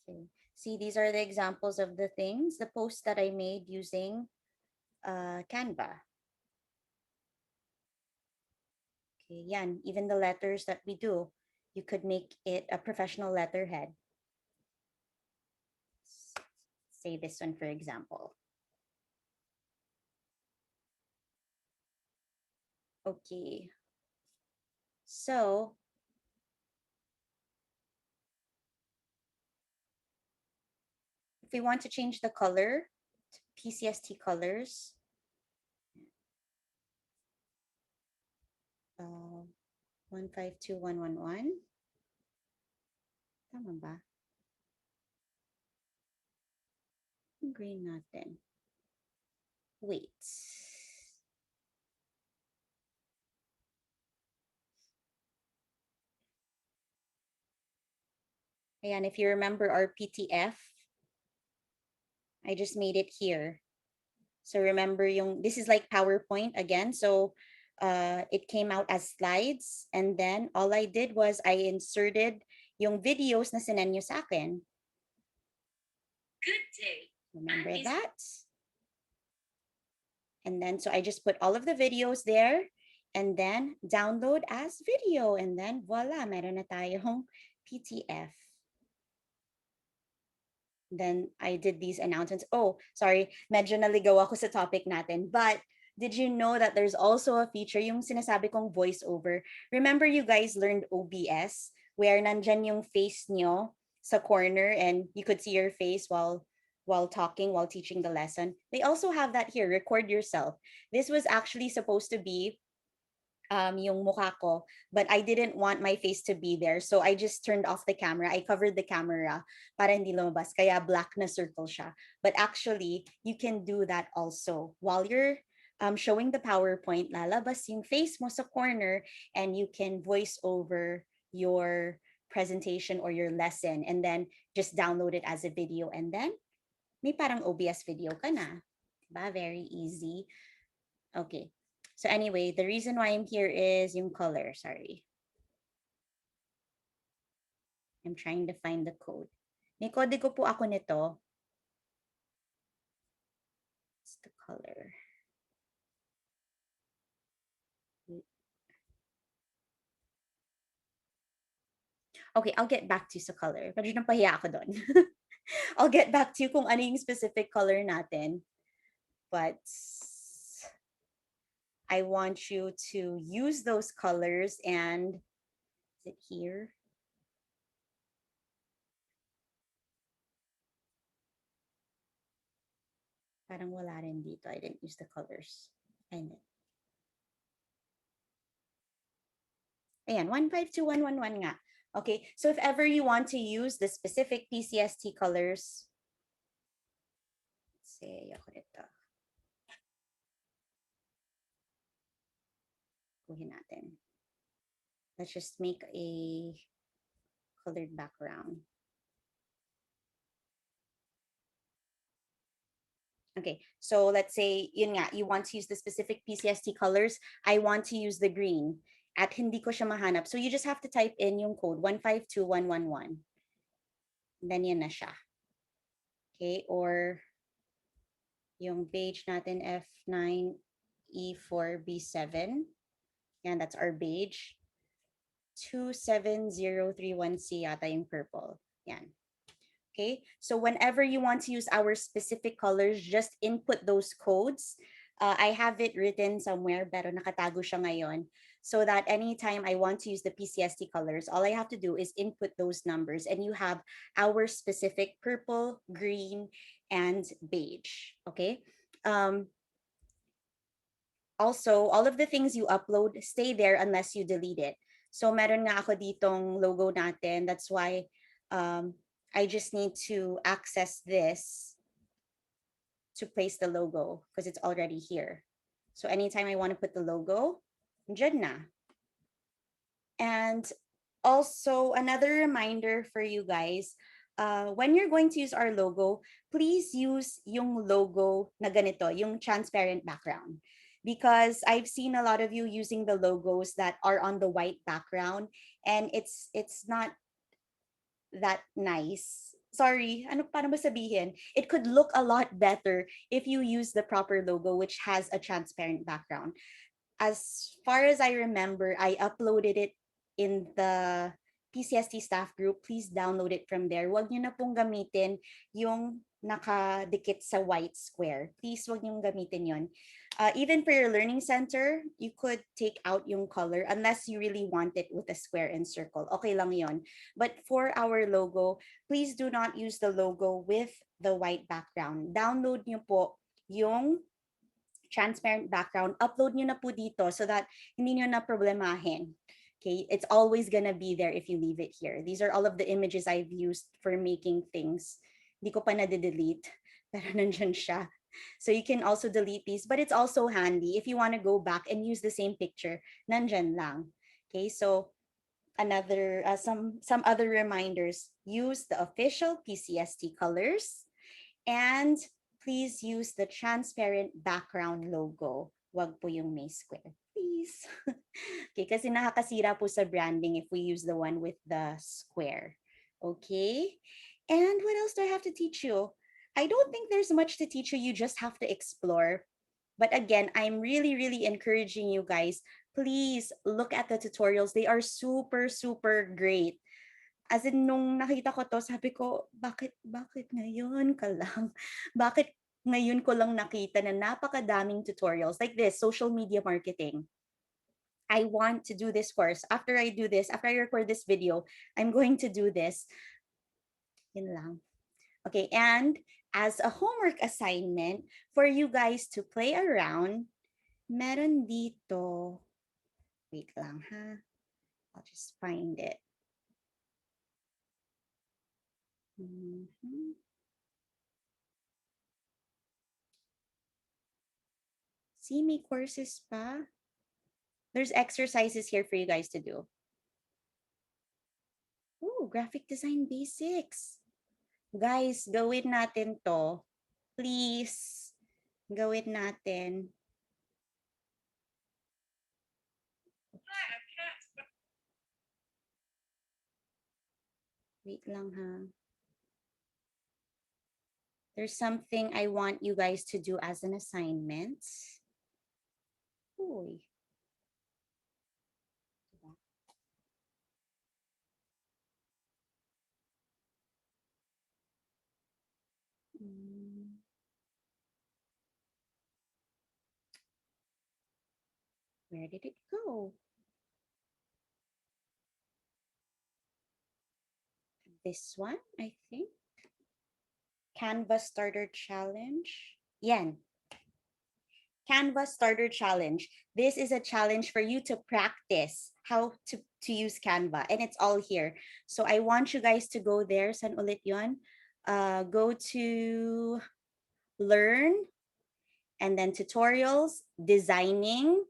Okay. See, these are the examples of the things, the posts that I made using Canva. Okay, yan, even the letters that we do, you could make it a professional letterhead. Say this one, for example. Okay. So, if we want to change the color to PCST colors, 152111. Tama ba? Green natin. Wait. Ayan, if you remember our PTF, I just made it here. So remember this is like PowerPoint again. So it came out as slides. And then all I did was I inserted yung videos na sinenyo sa akin. Good day. Remember that? And then, so I just put all of the videos there. and then download as video. And then voila, meron na tayong PTF. Then I did these announcements. Oh, sorry, medyo naligaw ako sa topic natin. But did you know that there's also a feature, yung sinasabi kong voiceover? Remember you guys learned OBS, where nandyan yung face nyo sa corner and you could see your face while talking, while teaching the lesson. They also have that here, record yourself. This was actually supposed to be yung mukha ko, but I didn't want my face to be there. So I just turned off the camera. I covered the camera para hindi lumabas. Kaya black na circle siya. But actually, you can do that also. While you're showing the PowerPoint, lalabas yung face mo sa corner and you can voice over your presentation or your lesson and then just download it as a video and then may parang OBS video ka na. Diba? Very easy. Okay. So anyway, the reason why I'm here is yung color. Sorry. I'm trying to find the code. May kodigo po ako nito. It's the color. Okay, I'll get back to you sa color. Medyo napahiya ako doon. I'll get back to you kung ano yung specific color natin. But I want you to use those colors and is it here? Parang wala rin dito. I didn't use the colors. And ayan, 152111 nga. Okay, so if ever you want to use the specific PCST colors, let's say ako dito. Kuhin natin. Let's just make a colored background. Okay, so let's say, yun nga, you want to use the specific PCST colors. I want to use the green. At hindi ko siya mahanap. So you just have to type in yung code 152111. Then yan na siya. Okay, or yung beige natin F9 E4B7. Yan, that's our beige. 27031C yata yung purple. Yan. Okay, so whenever you want to use our specific colors, just input those codes. I have it written somewhere, pero nakatago siya ngayon. So that anytime I want to use the PCST colors, all I have to do is input those numbers and you have our specific purple, green, and beige. Okay. Also, all of the things you upload stay there unless you delete it. So meron nga ako ditong logo natin. That's why I just need to access this to place the logo because it's already here. So anytime I want to put the logo, dyan na. And also another reminder for you guys, when you're going to use our logo, please use yung logo na ganito, yung transparent background. Because I've seen a lot of you using the logos that are on the white background and it's not that nice. Sorry, ano paano ba sabihin? It could look a lot better if you use the proper logo which has a transparent background. As far as I remember, I uploaded it in the PCST staff group. Please download it from there. Huwag niyo na pong gamitin yung nakadikit sa white square. Please huwag niyo gamitin yon. Even for your learning center, you could take out yung color unless you really want it with a square and circle. Okay lang yon. But for our logo, please do not use the logo with the white background. Download niyo po yung transparent background, upload nyo na po dito so that hindi nyo na problemahin. Okay, it's always gonna be there if you leave it here. These are all of the images I've used for making things. Hindi ko pa na-delete, pero nandyan siya. So you can also delete these, but it's also handy if you want to go back and use the same picture, nandyan lang. Okay, so another, some other reminders, use the official PCST colors and please use the transparent background logo. Wag po yung may square, please. Okay, kasi nakakasira po sa branding if we use the one with the square. Okay, and what else do I have to teach you? I don't think there's much to teach you. You just have to explore. But again, I'm really, really encouraging you guys, please look at the tutorials. They are super, super great. As in, nung nakita ko to, sabi ko, bakit ngayon ka lang? Bakit ngayon ko lang nakita na napakadaming tutorials like this, social media marketing. I want to do this course. After I do this, after I record this video, I'm going to do this. Yun lang. Okay, and as a homework assignment for you guys to play around, meron dito. Wait lang ha. I'll just find it. Mhm. See, may courses pa. There's exercises here for you guys to do. Ooh, graphic design basics. Guys, gawin natin to. Please, gawin natin. Wait lang ha. There's something I want you guys to do as an assignment. Uy. Mm, where did it go? This one, I think. Canva Starter Challenge. Yan. Canva Starter Challenge. This is a challenge for you to practice how to use Canva. And it's all here. So I want you guys to go there. San ulit yun? Go to learn and then tutorials, designing,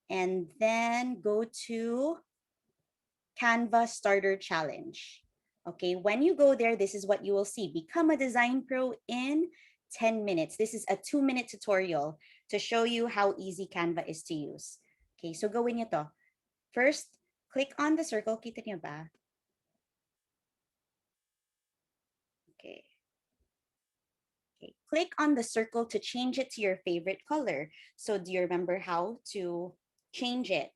and then go to Canva Starter Challenge. Okay, when you go there, this is what you will see. Become a design pro in 10 minutes. This is a 2-minute tutorial to show you how easy Canva is to use. Okay, so gawin niyo to. First, click on the circle. Kita niyo ba? Okay. Okay. Click on the circle to change it to your favorite color. So do you remember how to change it?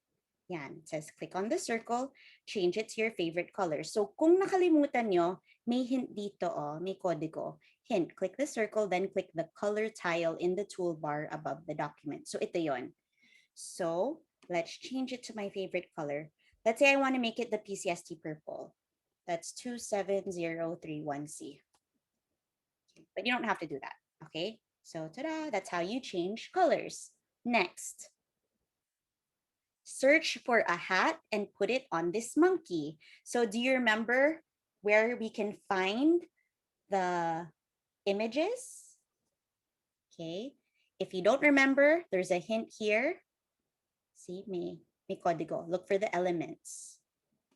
Yan, it says click on the circle, change it to your favorite color. So kung nakalimutan nyo, may hint dito, oh, may kodigo. Hint, click the circle, then click the color tile in the toolbar above the document. So ito yon. So let's change it to my favorite color. Let's say I want to make it the PCST purple. That's 27031C. But you don't have to do that, okay? So ta-da, that's how you change colors. Next, search for a hat and put it on this monkey. So do you remember where we can find the images? Okay. If you don't remember, there's a hint here. See, may código. Look for the elements.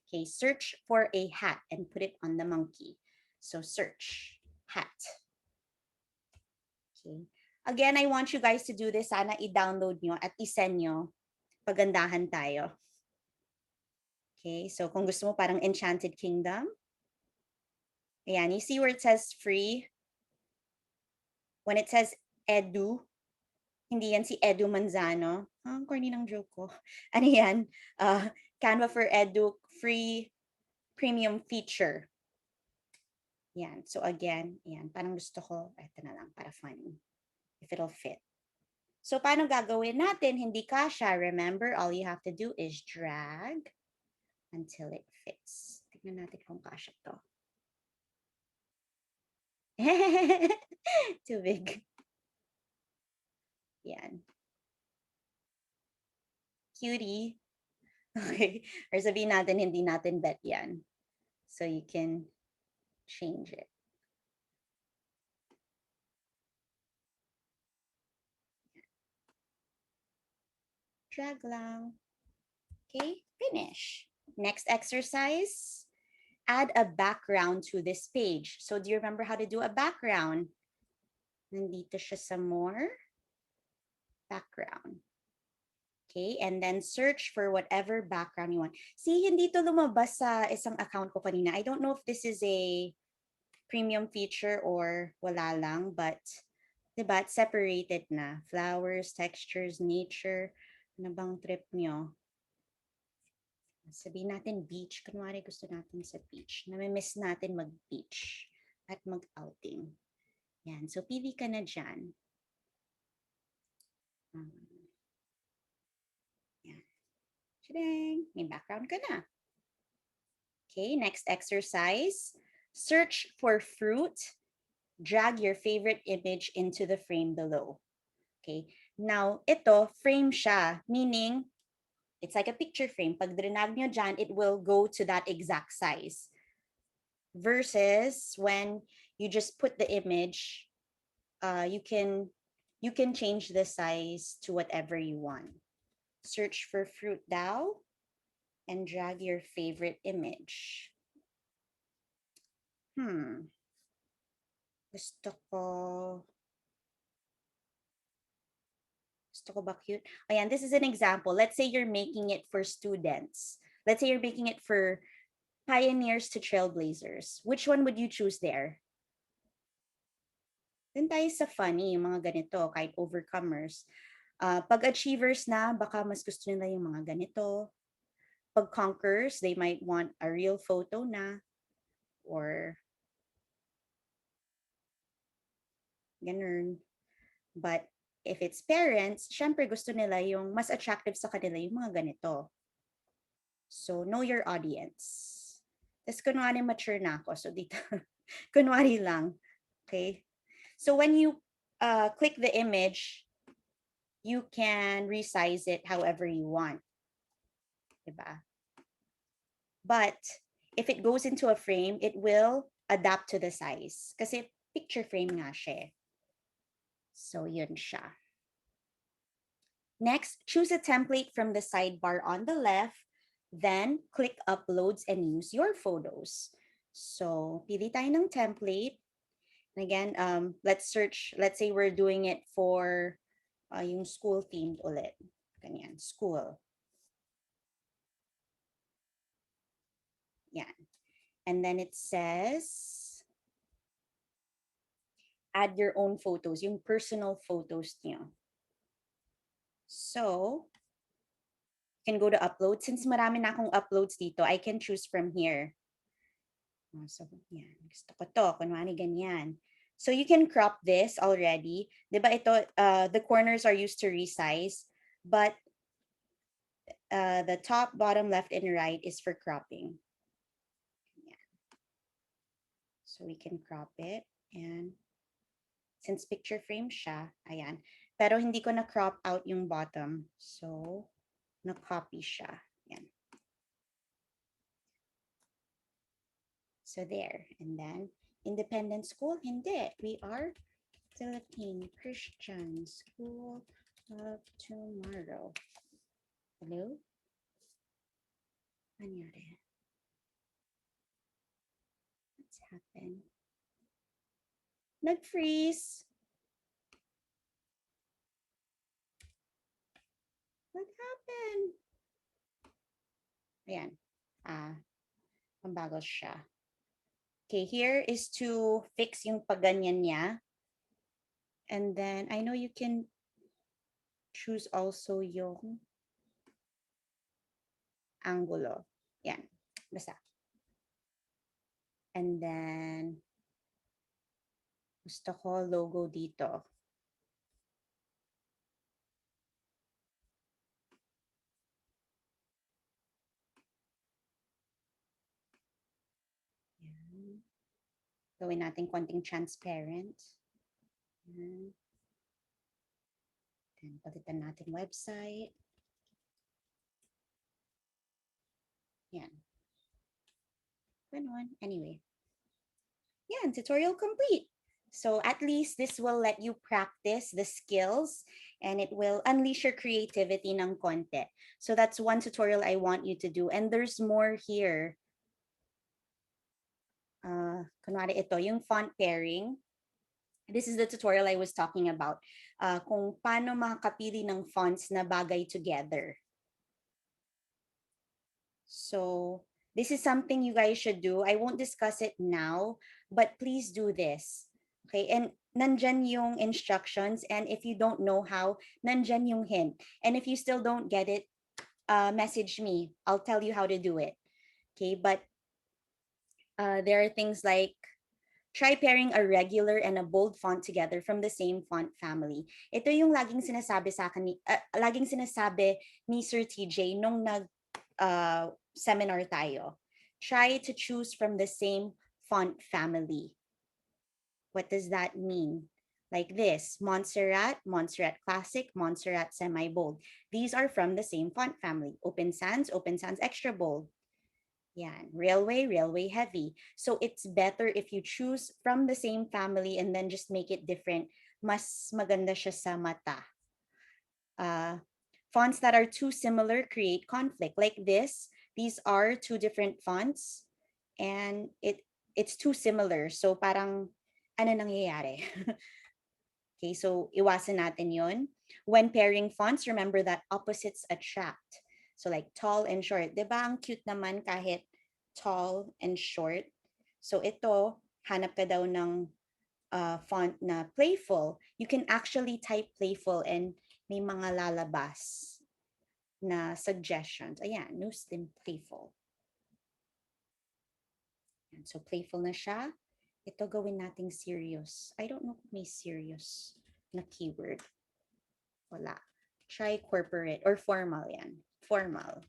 Okay, search for a hat and put it on the monkey. So search hat. Okay. Again, I want you guys to do this. Sana i-download nyo at isend nyo. Pagandahan tayo. Okay, so kung gusto mo parang Enchanted Kingdom, ayan, you see where it says free? When it says edu, hindi yan si Edu Manzano. Ang corny ng joke ko. Ano yan? Canva for Edu, free premium feature. Yan. So again, yan. Parang gusto ko, ito na lang para funny. If it'll fit. So paano gagawin natin? Hindi kasha. Remember, all you have to do is drag until it fits. Tignan natin kung kasha to. Too big. Yan. Cutie. Okay. Or sabihin natin, hindi natin bet yan. So you can change it. Drag lang. Okay, finish. Next exercise, add a background to this page. So do you remember how to do a background? Nandito siya sa more. Background. Okay, and then search for whatever background you want. See, hindi to lumabas sa isang account ko kanina. I don't know if this is a premium feature or wala lang, but diba, it's separated na. Flowers, textures, nature. Ano bang trip nyo? Sabihin natin beach. Kunwari gusto natin sa beach. Namimiss natin mag-beach at mag-outing. Yan. So, pili ka na dyan. Um, yan. Shadang! May background ka na. Okay, next exercise. Search for fruit. Drag your favorite image into the frame below. Okay. Now, ito, frame siya. Meaning, it's like a picture frame. Pag drinag nyo dyan, it will go to that exact size. Versus when you just put the image, you can change the size to whatever you want. Search for fruit daw and drag your favorite image. Gusto ko, gusto ko ba cute? Ayan, this is an example. Let's say you're making it for students. Let's say you're making it for pioneers to trailblazers. Which one would you choose there? Then tayo sa funny, yung mga ganito, kahit overcomers. Pag achievers na, baka mas gusto nila yung mga ganito. Pag conquerors, they might want a real photo na or ganun. But if it's parents, syempre gusto nila yung mas attractive sa kanila yung mga ganito. So, know your audience. Tapos, kunwari mature na ako. So, dito, kunwari lang. Okay? So, when you click the image, you can resize it however you want. Diba? But, if it goes into a frame, it will adapt to the size. Kasi picture frame nga siya. So, yun siya. Next, choose a template from the sidebar on the left. Then, click Uploads and use your photos. So, pili tayo ng template. And again, let's search. Let's say we're doing it for yung school themed ulit. Ganyan, school. Yan. And then it says, add your own photos, yung personal photos niyo. So, you can go to upload. Since marami na akong uploads dito, I can choose from here. So, yan. Gusto ko to. Kunwari ganyan. So, you can crop this already. Diba ito, the corners are used to resize. But the top, bottom, left, and right is for cropping. Yan. So, we can crop it. And since picture frame siya, ayan. Pero hindi ko na crop out yung bottom. So, na-copy siya. Yan. So there. And then, independent school, hindi. We are Philippine Christian School of Tomorrow. Hello? Anyari? What's happened? Nag-freeze. What happened? Ayan. Pambagal siya. Okay, here is to fix yung pagganyan niya. And then, I know you can choose also yung angulo. Yan. Basta. And then, gusto ko logo dito. Yan. Gawin natin konting transparent. Yan. Then, palitan natin website. Yan. Ganun. Anyway. Yan, tutorial complete. So at least this will let you practice the skills and it will unleash your creativity ng konti. So that's one tutorial I want you to do. And there's more here. Kunwari ito, yung font pairing. This is the tutorial I was talking about. Kung paano makakapili ng fonts na bagay together. So this is something you guys should do. I won't discuss it now, but please do this. Okay, and nandyan yung instructions, and if you don't know how, nandyan yung hint. And if you still don't get it, message me. I'll tell you how to do it. Okay, but there are things like try pairing a regular and a bold font together from the same font family. Ito yung laging sinasabi sa akin laging sinasabi ni Sir TJ nung seminar tayo. Try to choose from the same font family. What does that mean? Like this, Montserrat, Montserrat Classic, Montserrat Semi-Bold. These are from the same font family. Open Sans Extra Bold. Yan. Railway, Railway Heavy. So it's better if you choose from the same family and then just make it different. Mas maganda siya sa mata. Uh, Fonts that are too similar create conflict. Like this, these are two different fonts and it's too similar. So parang ano nangyayari? Okay, so iwasan natin yon. When pairing fonts, remember that opposites attract. So like tall and short. Diba ang cute naman kahit tall and short? So ito, hanap ka daw ng font na playful. You can actually type playful and may mga lalabas na suggestions. Ayan, new slim playful. So playful na siya. Ito gawin nating serious. I don't know kung may serious na keyword. Wala. Try corporate or formal yan. Formal.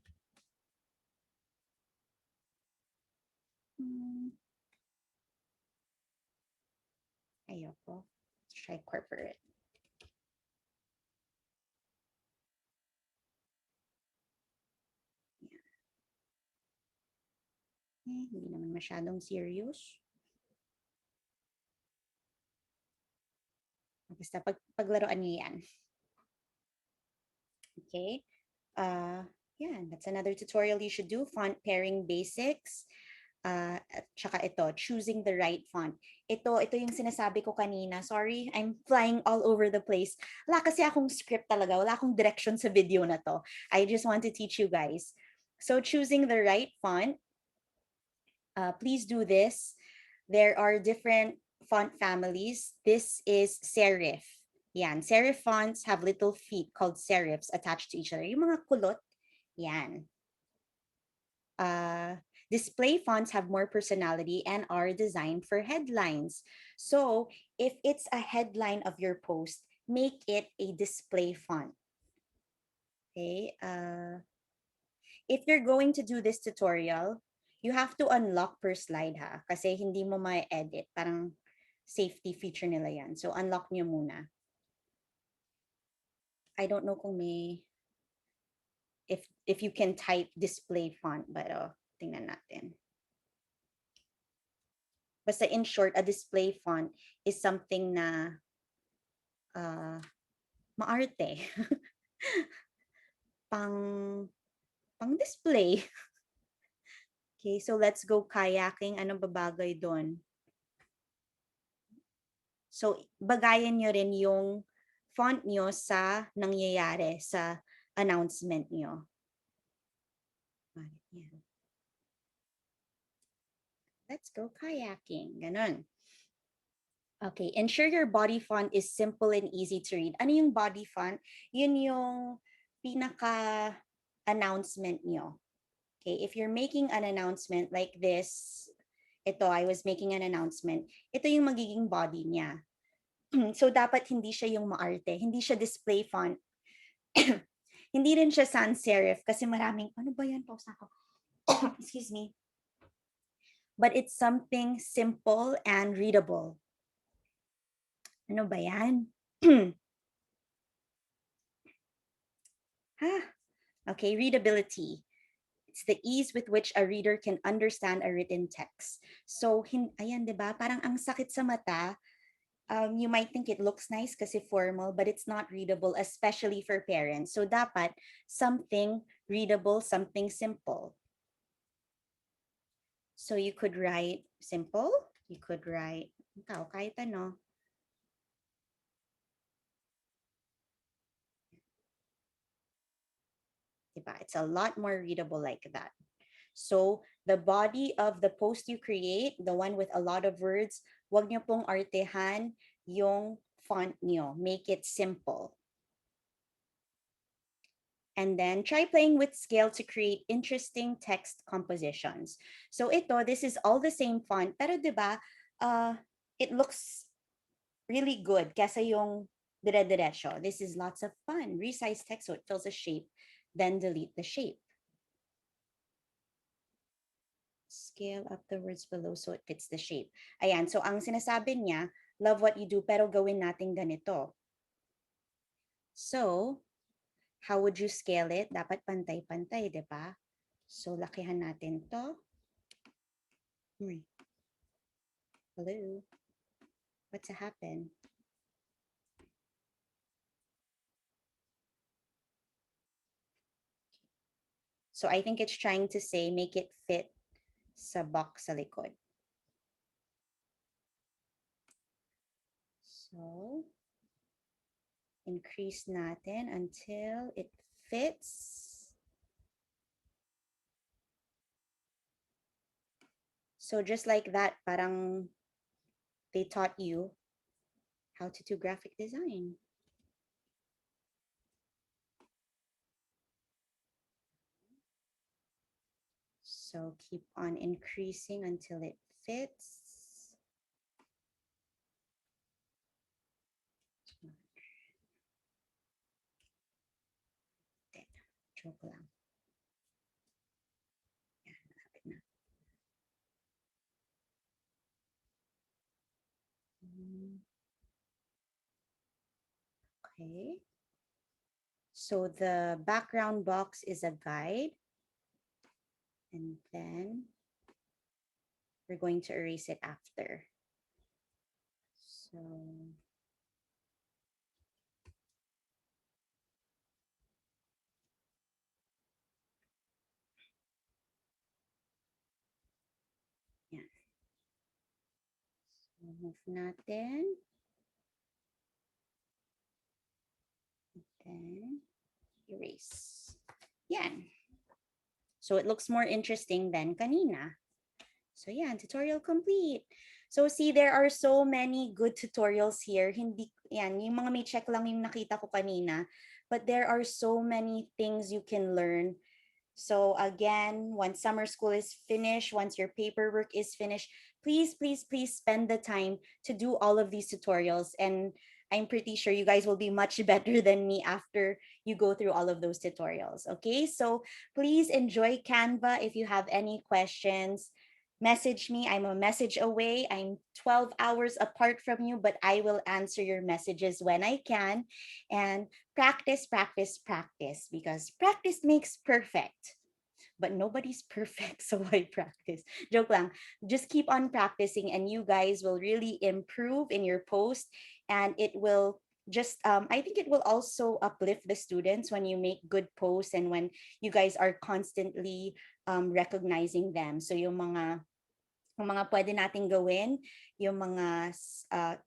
Ayoko. Try corporate. Hindi naman masyadong serious. Basta paglaruan niyo yan. Okay. Yeah, that's another tutorial you should do. Font pairing basics. At saka ito, choosing the right font. Ito yung sinasabi ko kanina. Sorry, I'm flying all over the place. Wala kasi akong script talaga. Wala akong direction sa video na to. I just want to teach you guys. So choosing the right font, please do this. There are different font families. This is serif. Yan. Serif fonts have little feet called serifs attached to each other. Yung mga kulot, yan. Display fonts have more personality and are designed for headlines. So if it's a headline of your post, make it a display font. Okay. If you're going to do this tutorial, you have to unlock per slide ha. Kasi hindi mo ma-edit. Parang safety feature nila yan. So unlock nyo muna. I don't know kung may, if you can type display font, but tingnan natin. Basta in short, a display font is something na maarte. pang display. Okay, so let's go kayaking. Anong babagay doon? So, bagayan nyo rin yung font nyo sa nangyayari sa announcement nyo. Let's go kayaking. Ganon. Okay, ensure your body font is simple and easy to read. Ano yung body font? Yun yung pinaka-announcement nyo. Okay, if you're making an announcement like this, ito, I was making an announcement, ito yung magiging body niya. So, dapat hindi siya yung maarte. Hindi siya display font. Hindi rin siya sans serif kasi maraming, ano ba yan? Pause ako. Excuse me. But it's something simple and readable. Ano ba yan? Okay, readability. It's the ease with which a reader can understand a written text. So, ayan, di ba? Parang ang sakit sa mata. You might think it looks nice kasi formal, but it's not readable, especially for parents. So, dapat something readable, something simple. So, you could write simple. You could write, kahit ano. It's a lot more readable like that. So, the body of the post you create, the one with a lot of words, wag niyo pong artehan yung font niyo. Make it simple. And then try playing with scale to create interesting text compositions. So this is all the same font, pero 'di ba, it looks really good kesa yung dire-diretso. This is lots of fun. Resize text so it fills a shape, then delete the shape. Scale up the words below so it fits the shape. Ayan, so ang sinasabi niya, love what you do pero gawin natin ganito. So, how would you scale it? Dapat pantay-pantay, di ba? So, lakihan natin to. Hello? What's happened? So, I think it's trying to say, make it fit sa box sa likod. So, increase natin until it fits. So, just like that, parang they taught you how to do graphic design. So keep on increasing until it fits. Joke lang. Yan, malapit na. Okay. So the background box is a guide. And then we're going to erase it after. So yan. So move natin. Then erase. Yan. So it looks more interesting than kanina. So yeah, tutorial complete. So see, there are so many good tutorials here. Hindi, yan, yung mga may check lang yung nakita ko kanina. But there are so many things you can learn. So again, once summer school is finished, once your paperwork is finished, please, please, please spend the time to do all of these tutorials. And I'm pretty sure you guys will be much better than me after you go through all of those tutorials. Okay, so please enjoy Canva. If you have any questions, message me. I'm a message away. I'm 12 hours apart from you, but I will answer your messages when I can. And practice, practice, practice, because practice makes perfect. But nobody's perfect, so why practice? Joke lang. Just keep on practicing, and you guys will really improve in your post, and it will just I think it will also uplift the students when you make good posts and when you guys are constantly recognizing them. So yung mga pwede nating gawin, yung mga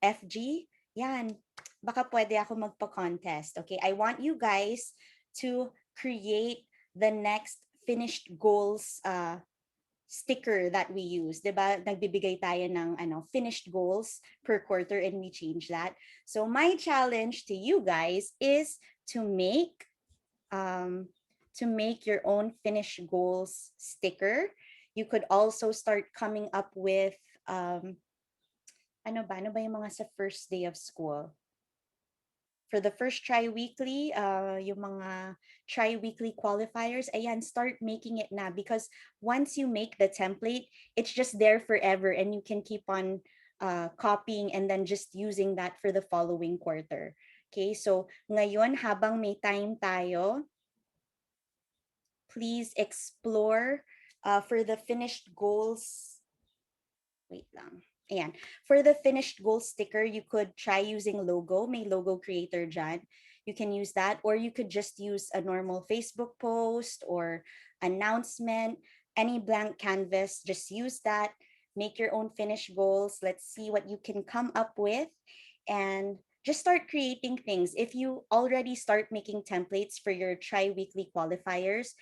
FG, yan, baka pwede ako magpa-contest. Okay, I want you guys to create the next finished goals sticker that we use. 'Di ba? Nagbibigay tayo ng finished goals per quarter and we change that. So my challenge to you guys is to um, make your own finished goals sticker. You could also start coming up with ano ba yung mga sa first day of school? For the first tri-weekly, yung mga tri-weekly qualifiers, ayan, start making it na because once you make the template, it's just there forever and you can keep on copying and then just using that for the following quarter. Okay, so ngayon habang may time tayo, please explore for the finished goals. Wait lang. Ayan. For the finished goal sticker, you could try using logo. May logo creator dyan. You can use that, or you could just use a normal Facebook post or announcement, any blank canvas, just use that. Make your own finished goals. Let's see what you can come up with and just start creating things. If you already start making templates for your tri-weekly qualifiers,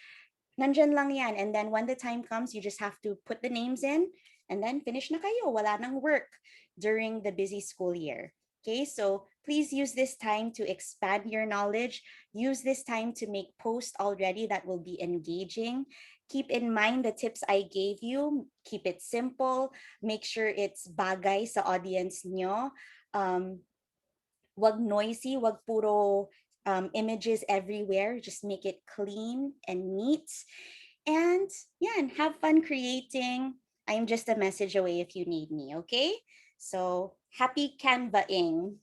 nandyan lang yan. And then when the time comes, you just have to put the names in and then finish na kayo. Wala nang work during the busy school year. Okay, so Please use this time to expand your knowledge. Use this time to make posts already that will be engaging. Keep in mind the tips I gave you. Keep it simple. Make sure it's bagay sa audience nyo. Um, wag noisy, wag puro images everywhere. Just make it clean and neat. And yeah, and have fun creating. I'm just a message away if you need me, okay? So happy Canva-ing.